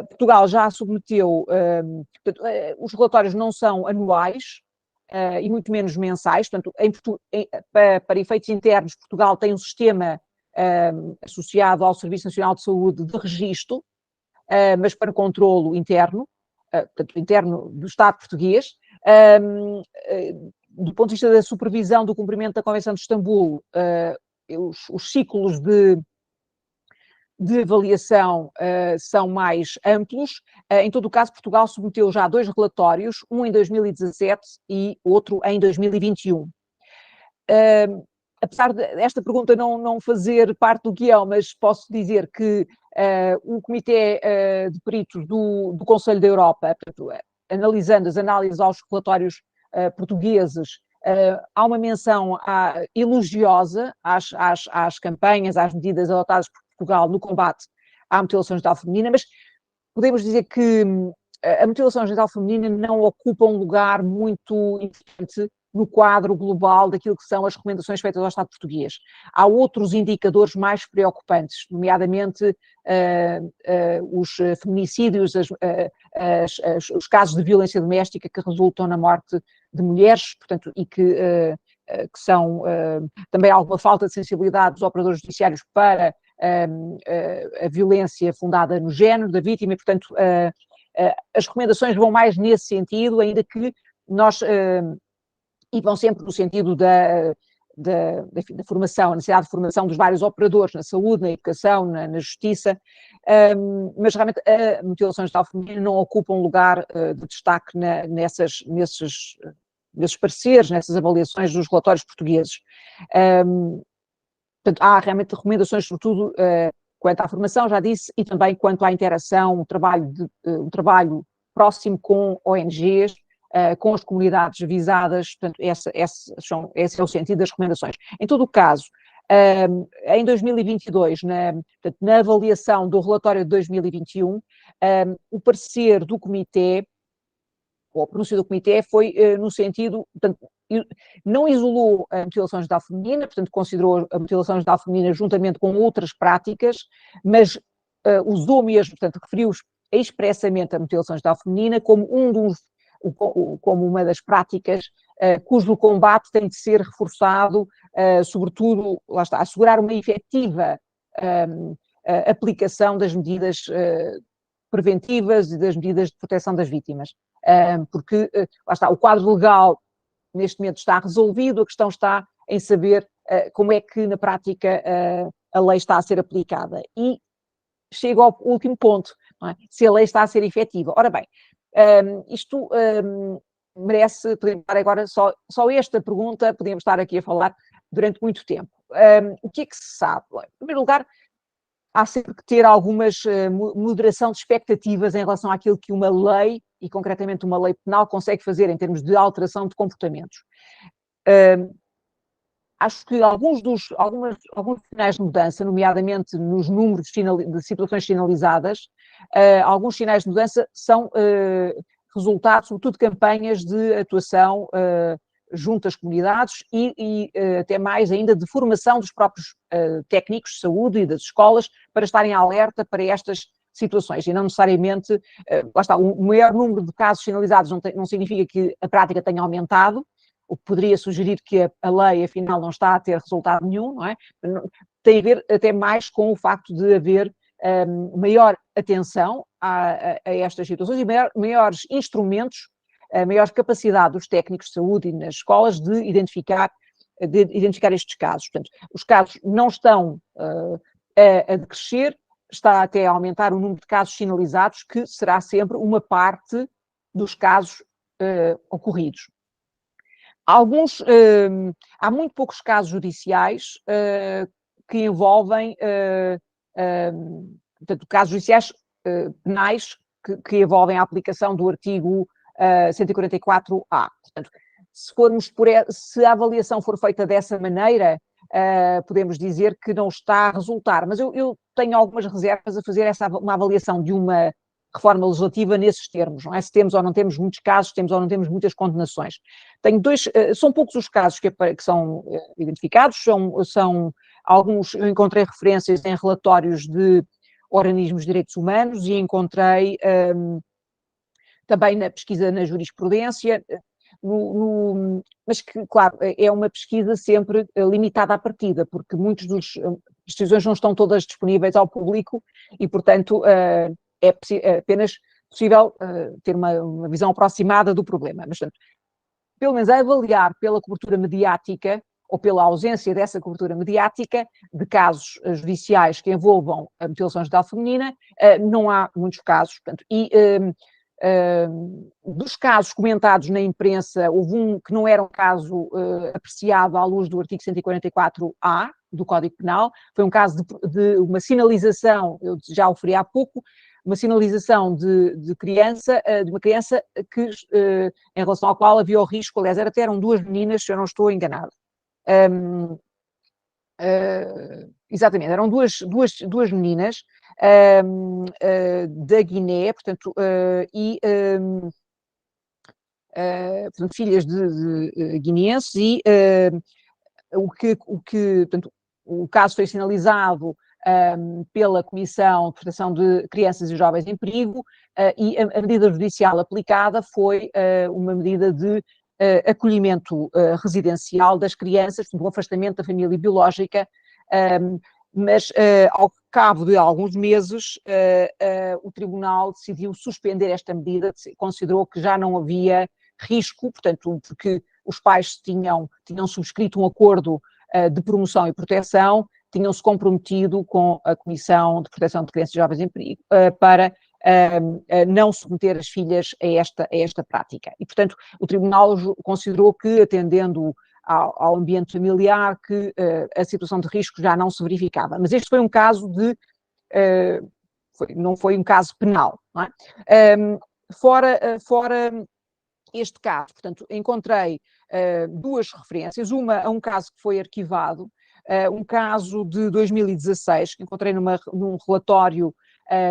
Portugal já submeteu, portanto, os relatórios não são anuais, e muito menos mensais, portanto, para efeitos internos, Portugal tem um sistema associado ao Serviço Nacional de Saúde de registro, mas para controlo interno, portanto, interno do Estado português. Do ponto de vista da supervisão do cumprimento da Convenção de Istambul, os ciclos de avaliação são mais amplos. Em todo o caso, Portugal submeteu já 2 relatórios, um em 2017 e outro em 2021. Apesar desta pergunta não fazer parte do guião, mas posso dizer que o Comitê de Peritos do Conselho da Europa, portanto, analisando as análises aos relatórios portugueses, há uma menção elogiosa às campanhas, às medidas adotadas por Portugal no combate à mutilação genital feminina, mas podemos dizer que a mutilação genital feminina não ocupa um lugar muito importante no quadro global daquilo que são as recomendações feitas ao Estado português. Há outros indicadores mais preocupantes, nomeadamente os feminicídios, os casos de violência doméstica que resultam na morte de mulheres, portanto, e que são também alguma falta de sensibilidade dos operadores judiciários para a violência fundada no género da vítima, e, portanto, as recomendações vão mais nesse sentido, ainda que nós... e vão sempre no sentido da formação, a necessidade de formação dos vários operadores na saúde, na educação, na justiça, mas realmente a mutilação genital feminina não ocupa um lugar de destaque nesses pareceres, nessas avaliações dos relatórios portugueses. Portanto, há realmente recomendações, sobretudo quanto à formação, já disse, e também quanto à interação, um trabalho próximo com ONGs, com as comunidades visadas, portanto, esse é o sentido das recomendações. Em todo o caso, Em 2022, portanto, na avaliação do relatório de 2021, o parecer do comitê, ou a pronúncia do comitê, foi no sentido, portanto, não isolou a mutilação genital feminina, portanto, considerou a mutilação genital feminina juntamente com outras práticas, mas usou mesmo, portanto, referiu expressamente a mutilação genital feminina como como uma das práticas cujo combate tem de ser reforçado, sobretudo, lá está, assegurar uma efetiva aplicação das medidas preventivas e das medidas de proteção das vítimas. Porque, lá está, o quadro legal neste momento está resolvido, a questão está em saber como é que na prática a lei está a ser aplicada. E chego ao último ponto, não é? Se a lei está a ser efetiva. Ora bem, isto merece, podemos estar agora só esta pergunta, podemos estar aqui a falar durante muito tempo. O que é que se sabe? Bom, em primeiro lugar, há sempre que ter algumas moderação de expectativas em relação àquilo que uma lei, e concretamente uma lei penal, consegue fazer em termos de alteração de comportamentos. Acho que alguns sinais de mudança, nomeadamente nos números de situações finalizadas, alguns sinais de mudança são resultado, sobretudo, de campanhas de atuação junto às comunidades e até mais ainda de formação dos próprios técnicos de saúde e das escolas para estarem alerta para estas situações e não necessariamente, lá está, o maior número de casos finalizados não significa que a prática tenha aumentado, o que poderia sugerir que a lei, afinal, não está a ter resultado nenhum, não é? Tem a ver até mais com o facto de haver maior atenção a estas situações e maiores instrumentos, maior capacidade dos técnicos de saúde e nas escolas de identificar estes casos. Portanto, os casos não estão a decrescer, está até a aumentar o número de casos sinalizados, que será sempre uma parte dos casos ocorridos. Há muito poucos casos judiciais que envolvem, portanto, casos judiciais penais que envolvem a aplicação do artigo 144-A. Portanto, se a avaliação for feita dessa maneira, podemos dizer que não está a resultar, mas eu tenho algumas reservas a fazer uma avaliação de uma reforma legislativa nesses termos, não é? Se temos ou não temos muitos casos, temos ou não temos muitas condenações. São poucos os casos que são identificados, são alguns, eu encontrei referências em relatórios de organismos de direitos humanos e encontrei também na pesquisa na jurisprudência, mas que, claro, é uma pesquisa sempre limitada à partida, porque muitas das decisões não estão todas disponíveis ao público e, portanto, é apenas possível ter uma visão aproximada do problema. Mas, portanto, pelo menos a avaliar pela cobertura mediática ou pela ausência dessa cobertura mediática de casos judiciais que envolvam a mutilação genital feminina, não há muitos casos. Portanto, dos casos comentados na imprensa, houve um que não era um caso apreciado à luz do artigo 144-A do Código Penal, foi um caso de uma sinalização, eu já o referi há pouco, uma sinalização de uma criança que, em relação ao qual havia o risco, aliás, eram duas meninas, se eu não estou enganado. Exatamente, eram duas meninas da Guiné, portanto, portanto, filhas de guineenses, e portanto, o caso foi sinalizado pela Comissão de Proteção de Crianças e Jovens em Perigo, e a medida judicial aplicada foi uma medida de acolhimento residencial das crianças, um afastamento da família biológica, mas ao cabo de alguns meses o Tribunal decidiu suspender esta medida, considerou que já não havia risco, portanto, porque os pais tinham subscrito um acordo de promoção e proteção, tinham-se comprometido com a Comissão de Proteção de Crianças e Jovens em Perigo para não submeter as filhas a esta prática. E, portanto, o Tribunal considerou que, atendendo ao ambiente familiar, que a situação de risco já não se verificava. Mas este foi um caso não foi um caso penal, não é? Fora este caso, portanto, encontrei duas referências, uma a um caso que foi arquivado, um caso de 2016, que encontrei num relatório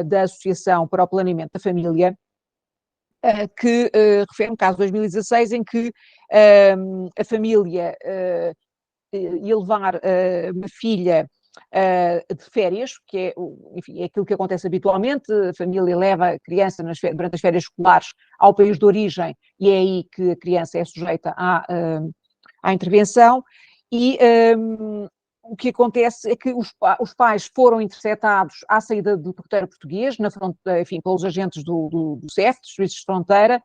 da Associação para o Planeamento da Família, que refere um caso de 2016 em que a família ia levar uma filha de férias, que é, enfim, é aquilo que acontece habitualmente, a família leva a criança durante as férias escolares ao país de origem e é aí que a criança é sujeita à intervenção e o que acontece é que os pais foram interceptados à saída do território português, enfim, pelos agentes do CEF, dos Serviços de Fronteira,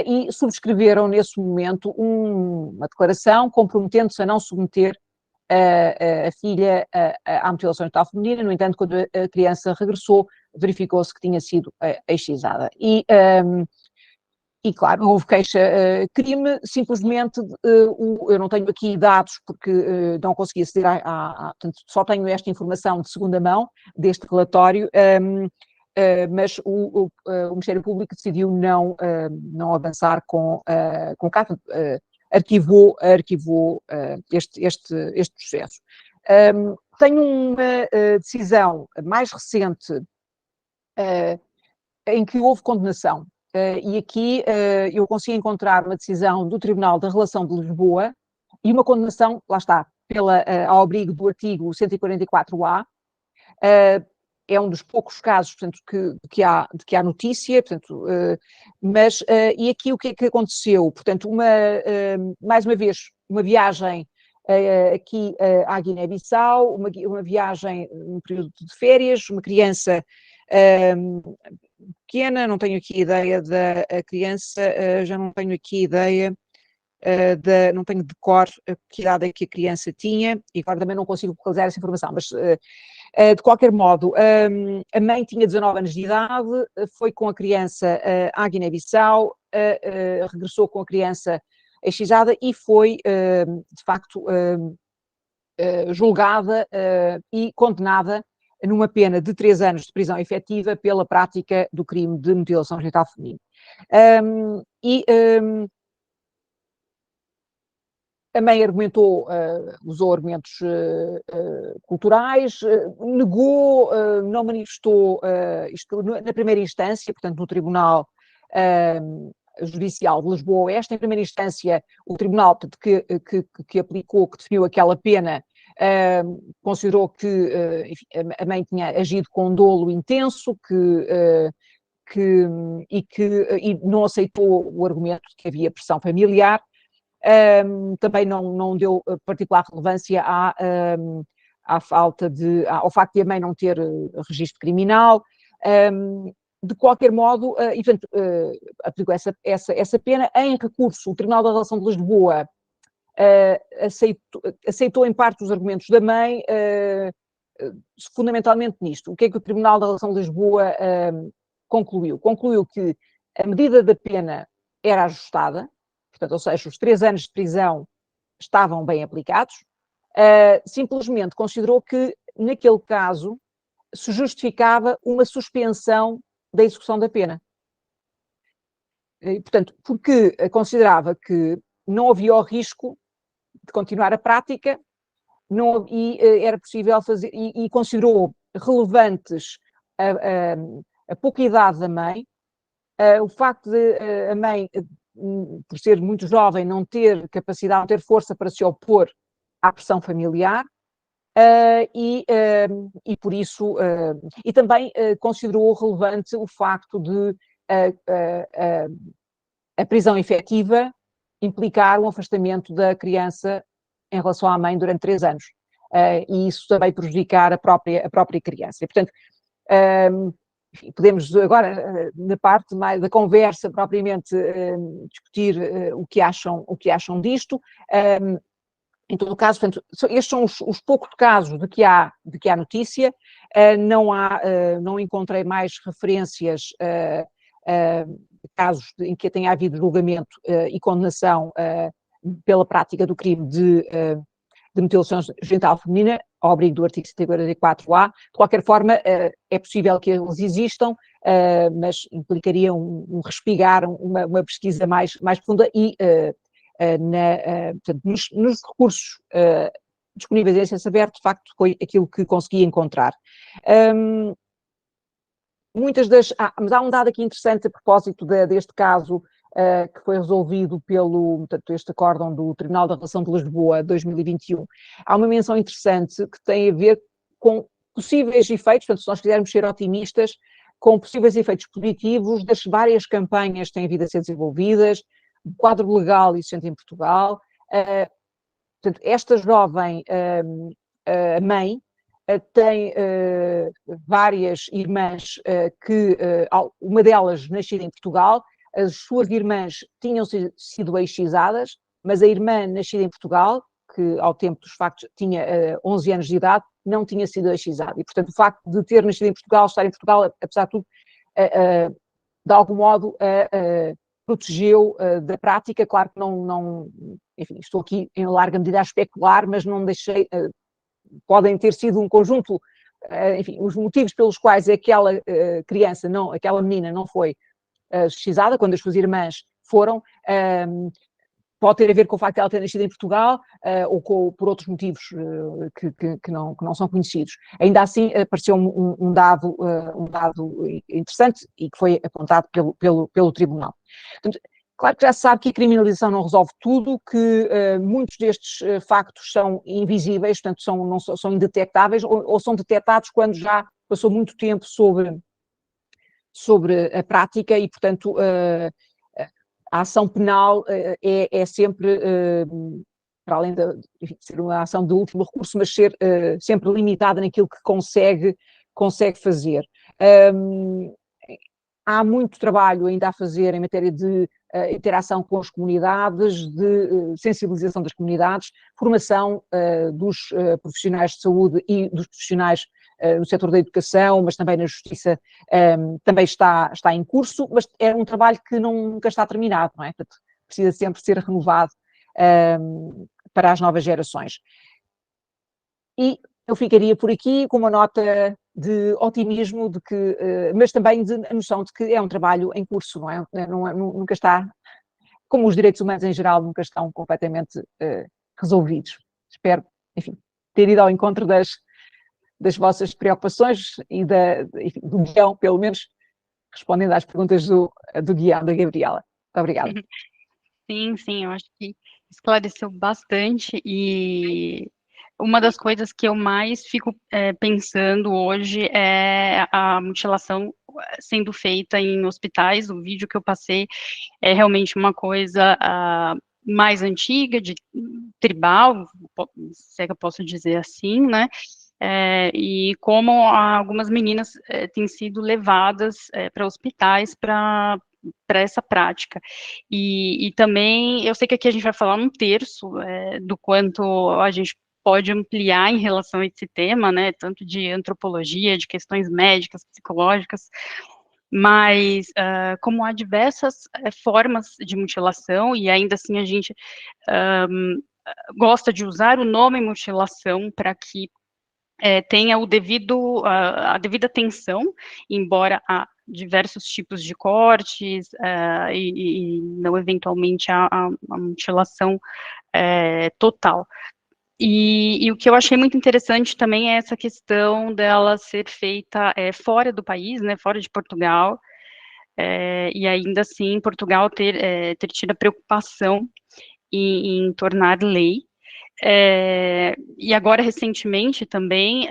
e subscreveram nesse momento uma declaração comprometendo-se a não submeter a filha à mutilação genital feminina. No entanto, quando a criança regressou, verificou-se que tinha sido excisada. E claro, houve queixa-crime, simplesmente eu não tenho aqui dados porque não consegui aceder portanto, só tenho esta informação de segunda mão deste relatório, mas o Ministério Público decidiu não avançar com o caso, arquivou este processo. Tenho uma decisão mais recente em que houve condenação. E aqui eu consigo encontrar uma decisão do Tribunal da Relação de Lisboa e uma condenação, lá está, ao abrigo do artigo 144A. É um dos poucos casos, portanto, de que há notícia, portanto, e aqui o que é que aconteceu? Portanto, mais uma vez, uma viagem aqui à Guiné-Bissau, uma viagem num período de férias, uma criança pequena, não tenho aqui ideia da criança, já não tenho aqui ideia, não tenho de cor que idade é que a criança tinha, e agora também não consigo localizar essa informação, mas de qualquer modo, a mãe tinha 19 anos de idade, foi com a criança à Guiné-Bissau, regressou com a criança excisada e foi, de facto, julgada e condenada numa pena de 3 anos de prisão efetiva pela prática do crime de mutilação genital feminina. A mãe argumentou, usou argumentos culturais, negou, não manifestou isto na primeira instância, portanto, no Tribunal Judicial de Lisboa Oeste. Em primeira instância, o Tribunal que aplicou, que definiu aquela pena, considerou que enfim, a mãe tinha agido com dolo intenso, e não aceitou o argumento de que havia pressão familiar. Também não deu particular relevância ao facto de a mãe não ter registro criminal. De qualquer modo, e portanto, aplicou essa pena. Em recurso, o Tribunal da Relação de Lisboa aceitou em parte os argumentos da mãe, fundamentalmente nisto. O que é que o Tribunal da Relação de Lisboa concluiu? Concluiu que a medida da pena era ajustada, portanto, ou seja, os 3 anos de prisão estavam bem aplicados, simplesmente considerou que, naquele caso, se justificava uma suspensão da execução da pena. E, portanto, porque considerava que não havia o risco de continuar a prática, era possível fazer, e considerou relevantes a pouca idade da mãe, o facto de a mãe, por ser muito jovem, não ter capacidade, não ter força para se opor à pressão familiar, e por isso, e também considerou relevante o facto de a prisão efetiva implicar um afastamento da criança em relação à mãe durante 3 anos, e isso também prejudicar a própria criança. E, portanto, podemos agora, na parte mais da conversa propriamente, discutir o que acham disto. Em todo o caso, portanto, estes são os poucos casos de que há notícia. Não encontrei mais referências casos em que tenha havido julgamento e condenação pela prática do crime de mutilação genital feminina, ao abrigo do artigo 144A. De qualquer forma, é possível que eles existam, mas implicaria um respigar, uma pesquisa mais profunda e, portanto, nos recursos disponíveis em acesso aberto, de facto, foi aquilo que consegui encontrar. Mas há um dado aqui interessante a propósito deste caso, que foi resolvido portanto, este acórdão do Tribunal da Relação de Lisboa, 2021. Há uma menção interessante que tem a ver com possíveis efeitos, portanto, se nós quisermos ser otimistas, com possíveis efeitos positivos das várias campanhas que têm vindo a ser desenvolvidas, o quadro legal existente em Portugal. Portanto, esta jovem mãe tem várias irmãs uma delas nascida em Portugal, as suas irmãs tinham sido excisadas, mas a irmã nascida em Portugal, que ao tempo dos factos tinha 11 anos de idade, não tinha sido excisada. E, portanto, o facto de ter nascido em Portugal, estar em Portugal, apesar de tudo, de algum modo, protegeu da prática. Claro que não, enfim, estou aqui em larga medida a especular, mas não deixei, podem ter sido um conjunto, enfim, os motivos pelos quais aquela criança, aquela menina não foi excisada, quando as suas irmãs foram, pode ter a ver com o facto de ela ter nascido em Portugal ou por outros motivos que não são conhecidos. Ainda assim, apareceu um dado interessante e que foi apontado pelo Tribunal. Portanto, claro que já se sabe que a criminalização não resolve tudo, que muitos destes factos são invisíveis, portanto são indetectáveis ou são detectados quando já passou muito tempo sobre a prática e, portanto, a ação penal é sempre, para além de ser uma ação de último recurso, mas ser sempre limitada naquilo que consegue fazer. Há muito trabalho ainda a fazer em matéria de interação com as comunidades, de sensibilização das comunidades, formação dos profissionais de saúde e dos profissionais no setor da educação, mas também na justiça, também está em curso, mas é um trabalho que nunca está terminado, não é? Portanto, precisa sempre ser renovado para as novas gerações. E eu ficaria por aqui com uma nota de otimismo, mas também de a noção de que é um trabalho em curso, não é? Nunca está, como os direitos humanos em geral, nunca estão completamente resolvidos. Espero, enfim, ter ido ao encontro das vossas preocupações e enfim, do guião, pelo menos, respondendo às perguntas do guião, da Gabriela. Muito obrigada. Sim, eu acho que esclareceu bastante e uma das coisas que eu mais fico pensando hoje é a mutilação sendo feita em hospitais. O vídeo que eu passei é realmente uma coisa mais antiga, de tribal, se é que eu posso dizer assim, né? E como algumas meninas têm sido levadas para hospitais para essa prática. E também, eu sei que aqui a gente vai falar um terço do quanto a gente pode ampliar em relação a esse tema, né, tanto de antropologia, de questões médicas, psicológicas, mas como há diversas formas de mutilação, e ainda assim a gente gosta de usar o nome mutilação para que tenha a devida atenção, embora há diversos tipos de cortes e não eventualmente a mutilação total. E o que eu achei muito interessante também é essa questão dela ser feita fora do país, né, fora de Portugal, e ainda assim Portugal ter tido a preocupação em tornar lei. E agora, recentemente, também,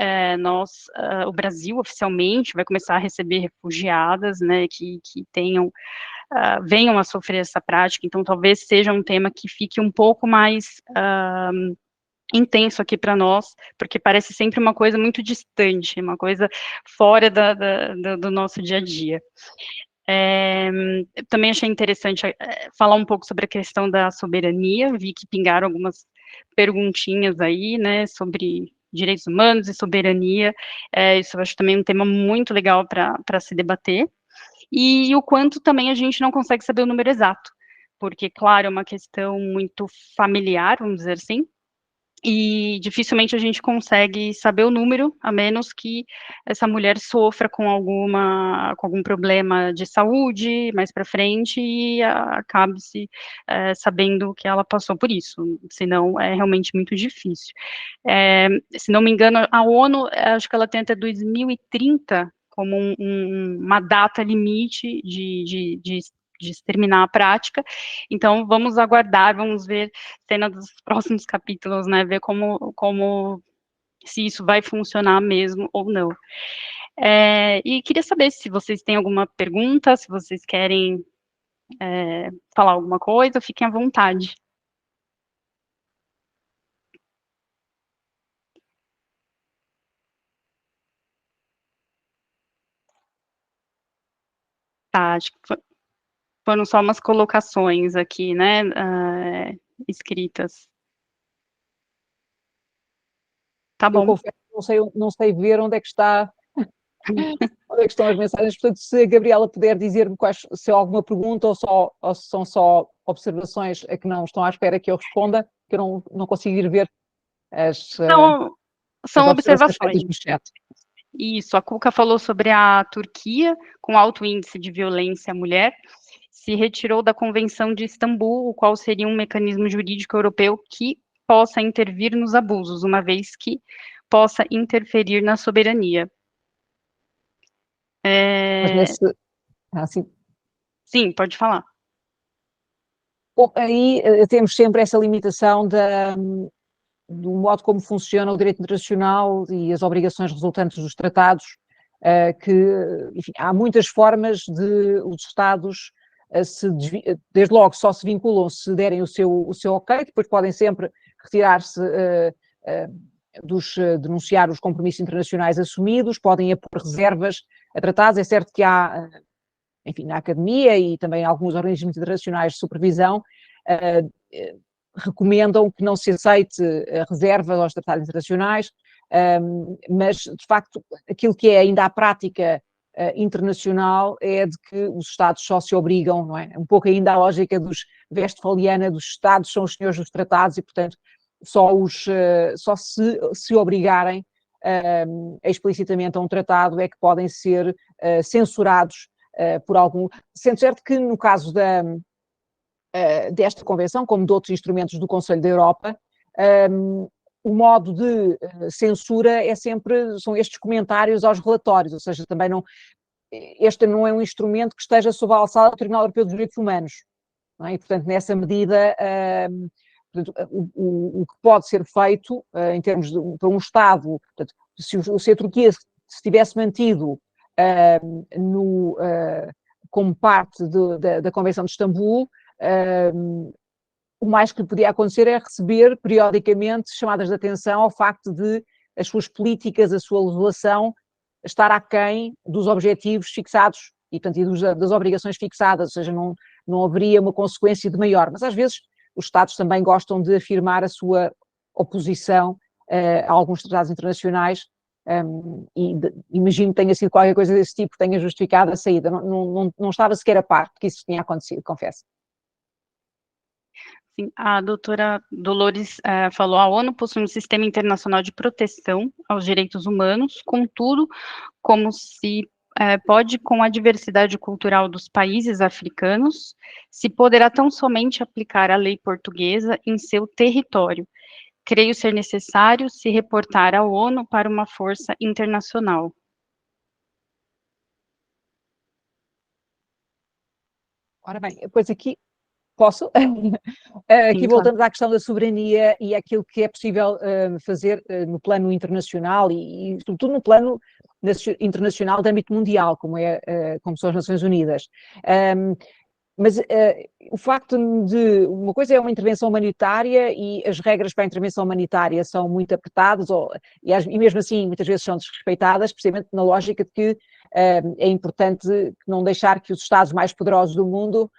o Brasil, oficialmente, vai começar a receber refugiadas, né, que venham a sofrer essa prática, então talvez seja um tema que fique um pouco mais intenso aqui para nós, porque parece sempre uma coisa muito distante, uma coisa fora do nosso dia a dia. Também achei interessante falar um pouco sobre a questão da soberania, vi que pingaram algumas perguntinhas aí, né, sobre direitos humanos e soberania, isso eu acho também um tema muito legal para se debater, e o quanto também a gente não consegue saber o número exato, porque, claro, é uma questão muito familiar, vamos dizer assim, e dificilmente a gente consegue saber o número, a menos que essa mulher sofra com algum problema de saúde mais para frente e acabe se sabendo que ela passou por isso, senão é realmente muito difícil. Se não me engano, a ONU, acho que ela tem até 2030 como uma data limite de exterminar a prática, então vamos aguardar, vamos ver cena dos próximos capítulos, né, ver como se isso vai funcionar mesmo ou não. E queria saber se vocês têm alguma pergunta, se vocês querem falar alguma coisa, fiquem à vontade. Tá, acho que foram só umas colocações aqui, né, escritas. Tá Eu bom. confesso que não sei ver onde é que onde é que estão as mensagens, portanto, se a Gabriela puder dizer-me se há alguma pergunta ou se são só observações a que não estão à espera que eu responda, que eu não consigo ir ver as, Então, as são observações feitas observações. no chat. Isso, a Cuca falou sobre a Turquia, com alto índice de violência à mulher, se retirou da Convenção de Istambul, o qual seria um mecanismo jurídico europeu que possa intervir nos abusos, uma vez que possa interferir na soberania. Mas assim, Sim, pode falar. bom, aí temos sempre essa limitação do modo como funciona o direito internacional e as obrigações resultantes dos tratados, que, enfim, há muitas formas de os Estados desde logo só se vinculam se derem o seu ok, depois podem sempre retirar-se denunciar os compromissos internacionais assumidos, podem impor reservas a tratados. É certo que há, enfim, na academia e também alguns organismos internacionais de supervisão recomendam que não se aceite reservas aos tratados internacionais, mas, de facto, aquilo que é ainda a prática internacional é de que os Estados só se obrigam, não é? Um pouco ainda a lógica westfaliana dos Estados são os senhores dos tratados e, portanto, só se obrigarem explicitamente a um tratado é que podem ser censurados por algum... Sendo certo que no caso desta convenção, como de outros instrumentos do Conselho da Europa, o modo de censura são estes comentários aos relatórios, ou seja, também este não é um instrumento que esteja sob a alçada do Tribunal Europeu dos Direitos Humanos, não é? E, portanto, nessa medida, o que pode ser feito em termos para um Estado, portanto, se a Turquia se tivesse mantido como parte da Convenção de Istambul, o mais que lhe podia acontecer é receber periodicamente chamadas de atenção ao facto de as suas políticas, a sua legislação estar aquém dos objetivos fixados e, portanto, das obrigações fixadas, ou seja, não haveria uma consequência de maior. Mas às vezes os Estados também gostam de afirmar a sua oposição a alguns tratados internacionais e imagino que tenha sido qualquer coisa desse tipo que tenha justificado a saída. Não estava sequer a par que isso tinha acontecido, confesso. Sim, a doutora Dolores falou, a ONU possui um sistema internacional de proteção aos direitos humanos, contudo, como se pode, com a diversidade cultural dos países africanos, se poderá tão somente aplicar a lei portuguesa em seu território. Creio ser necessário se reportar à ONU para uma força internacional. Ora bem, pois aqui posso. Aqui Sim, claro. voltamos à questão da soberania e aquilo que é possível fazer no plano internacional e, sobretudo, no plano internacional de âmbito mundial, como são as Nações Unidas. Mas o facto de uma coisa é uma intervenção humanitária e as regras para a intervenção humanitária são muito apertadas e mesmo assim muitas vezes são desrespeitadas, precisamente na lógica de que é importante não deixar que os Estados mais poderosos do mundo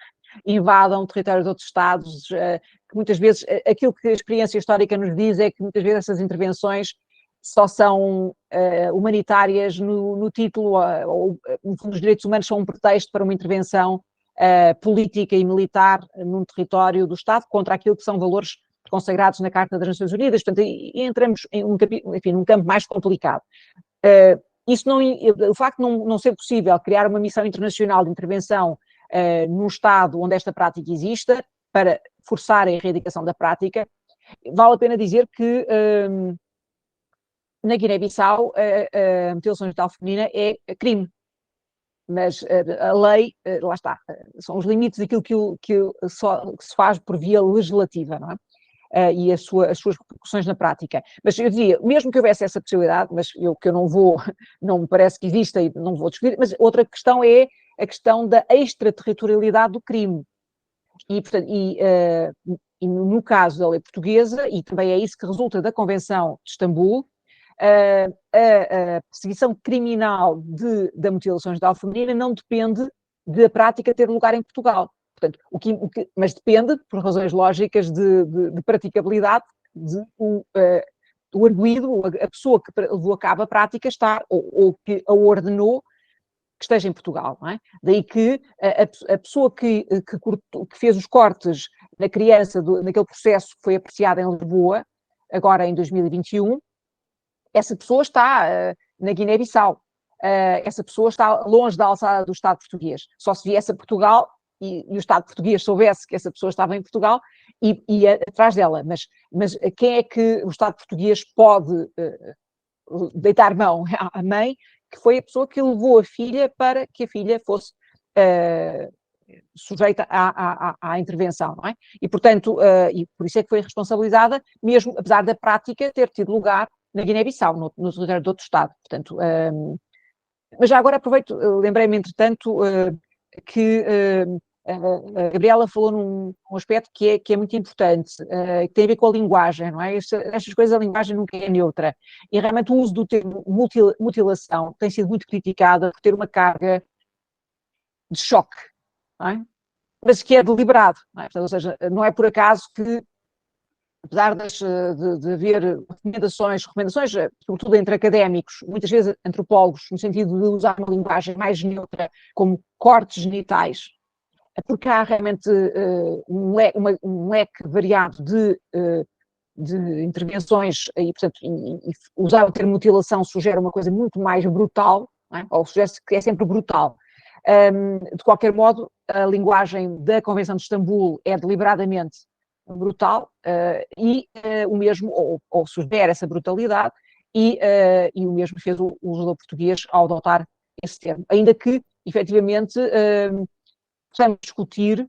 invadam o território de outros Estados, que muitas vezes, aquilo que a experiência histórica nos diz é que muitas vezes essas intervenções só são humanitárias no título, ou os direitos humanos são um pretexto para uma intervenção política e militar num território do Estado contra aquilo que são valores consagrados na Carta das Nações Unidas, portanto, entramos em num campo mais complicado. Isso não, o facto de não ser possível criar uma missão internacional de intervenção num Estado onde esta prática exista, para forçar a erradicação da prática, vale a pena dizer que na Guiné-Bissau a mutilação genital feminina é crime, mas a lei, lá está, são os limites daquilo que se faz por via legislativa, não é? E as suas repercussões na prática. Mas eu dizia, mesmo que houvesse essa possibilidade, mas que eu não me parece que exista e não vou discutir, mas outra questão é a questão da extraterritorialidade do crime. E, portanto, no caso da lei portuguesa, e também é isso que resulta da Convenção de Istambul, a perseguição criminal da mutilação genital feminina não depende da prática ter lugar em Portugal. Portanto, mas depende, por razões lógicas de praticabilidade, o arguido, a pessoa que levou a cabo a prática está, ou que a ordenou, que esteja em Portugal, não é? Daí que a pessoa que fez os cortes na criança, naquele processo que foi apreciado em Lisboa, agora em 2021, essa pessoa está na Guiné-Bissau, essa pessoa está longe da alçada do Estado português. Só se viesse a Portugal e o Estado português soubesse que essa pessoa estava em Portugal e ia atrás dela. Mas quem é que o Estado português pode deitar mão? À mãe, que foi a pessoa que levou a filha para que a filha fosse sujeita à intervenção, não é? E, portanto, e por isso é que foi responsabilizada, mesmo apesar da prática ter tido lugar na Guiné-Bissau, no território de outro Estado. Portanto, mas já agora aproveito, lembrei-me, entretanto, que a Gabriela falou num aspecto que é muito importante, que tem a ver com a linguagem, não é? Estas coisas, a linguagem nunca é neutra. E realmente o uso do termo mutilação tem sido muito criticada por ter uma carga de choque, não é? Mas que é deliberado, não é? Portanto, ou seja, não é por acaso que, apesar de haver recomendações, sobretudo entre académicos, muitas vezes antropólogos, no sentido de usar uma linguagem mais neutra, como cortes genitais, porque há realmente um leque variado de intervenções, e, portanto, usar o termo mutilação sugere uma coisa muito mais brutal, não é? Ou sugere que é sempre brutal. De qualquer modo, a linguagem da Convenção de Istambul é deliberadamente brutal, e o mesmo, ou sugere essa brutalidade, e o mesmo fez o legislador português ao adotar esse termo. Ainda que, efetivamente, possamos discutir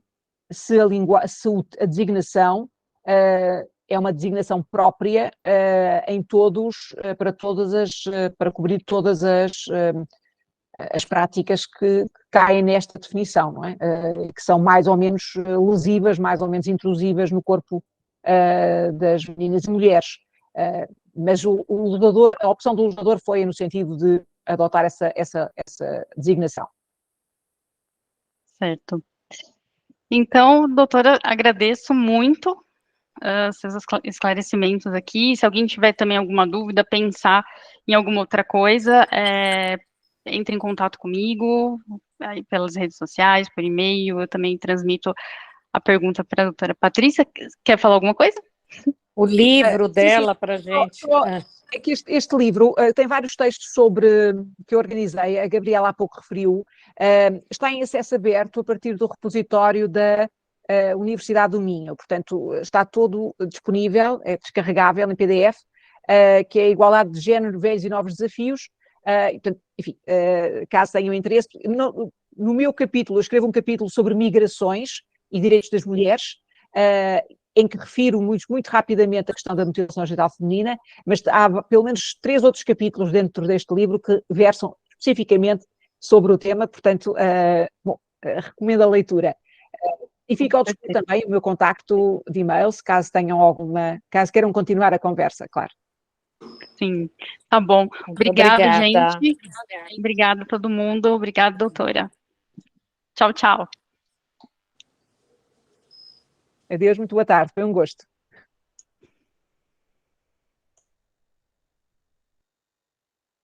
se a designação é uma designação própria em todos, para cobrir todas as práticas que caem nesta definição, não é? Que são mais ou menos lesivas, mais ou menos intrusivas no corpo das meninas e mulheres. Mas a opção do legislador foi no sentido de adotar essa designação. Certo. Então, doutora, agradeço muito seus esclarecimentos aqui. Se alguém tiver também alguma dúvida, pensar em alguma outra coisa, entre em contato comigo, aí pelas redes sociais, por e-mail. Eu também transmito a pergunta para a doutora Patrícia. Quer falar alguma coisa? O livro dela para a gente. É que este livro tem vários textos que eu organizei, a Gabriela há pouco referiu, está em acesso aberto a partir do repositório da Universidade do Minho, portanto está todo disponível, é descarregável em PDF, que é a Igualdade de Género, Velhos e Novos Desafios. Portanto, enfim, caso tenham interesse, no meu capítulo, eu escrevo um capítulo sobre migrações e direitos das mulheres, em que refiro muito rapidamente a questão da mutilação genital feminina, mas há pelo menos 3 outros capítulos dentro deste livro que versam especificamente sobre o tema, portanto, recomendo a leitura. E fica ao dispor também o meu contacto de e-mail, caso queiram continuar a conversa, claro. Sim, tá bom. Obrigada, gente. Obrigada a todo mundo. Obrigada, doutora. Tchau, tchau. Adeus, muito boa tarde. Foi um gosto.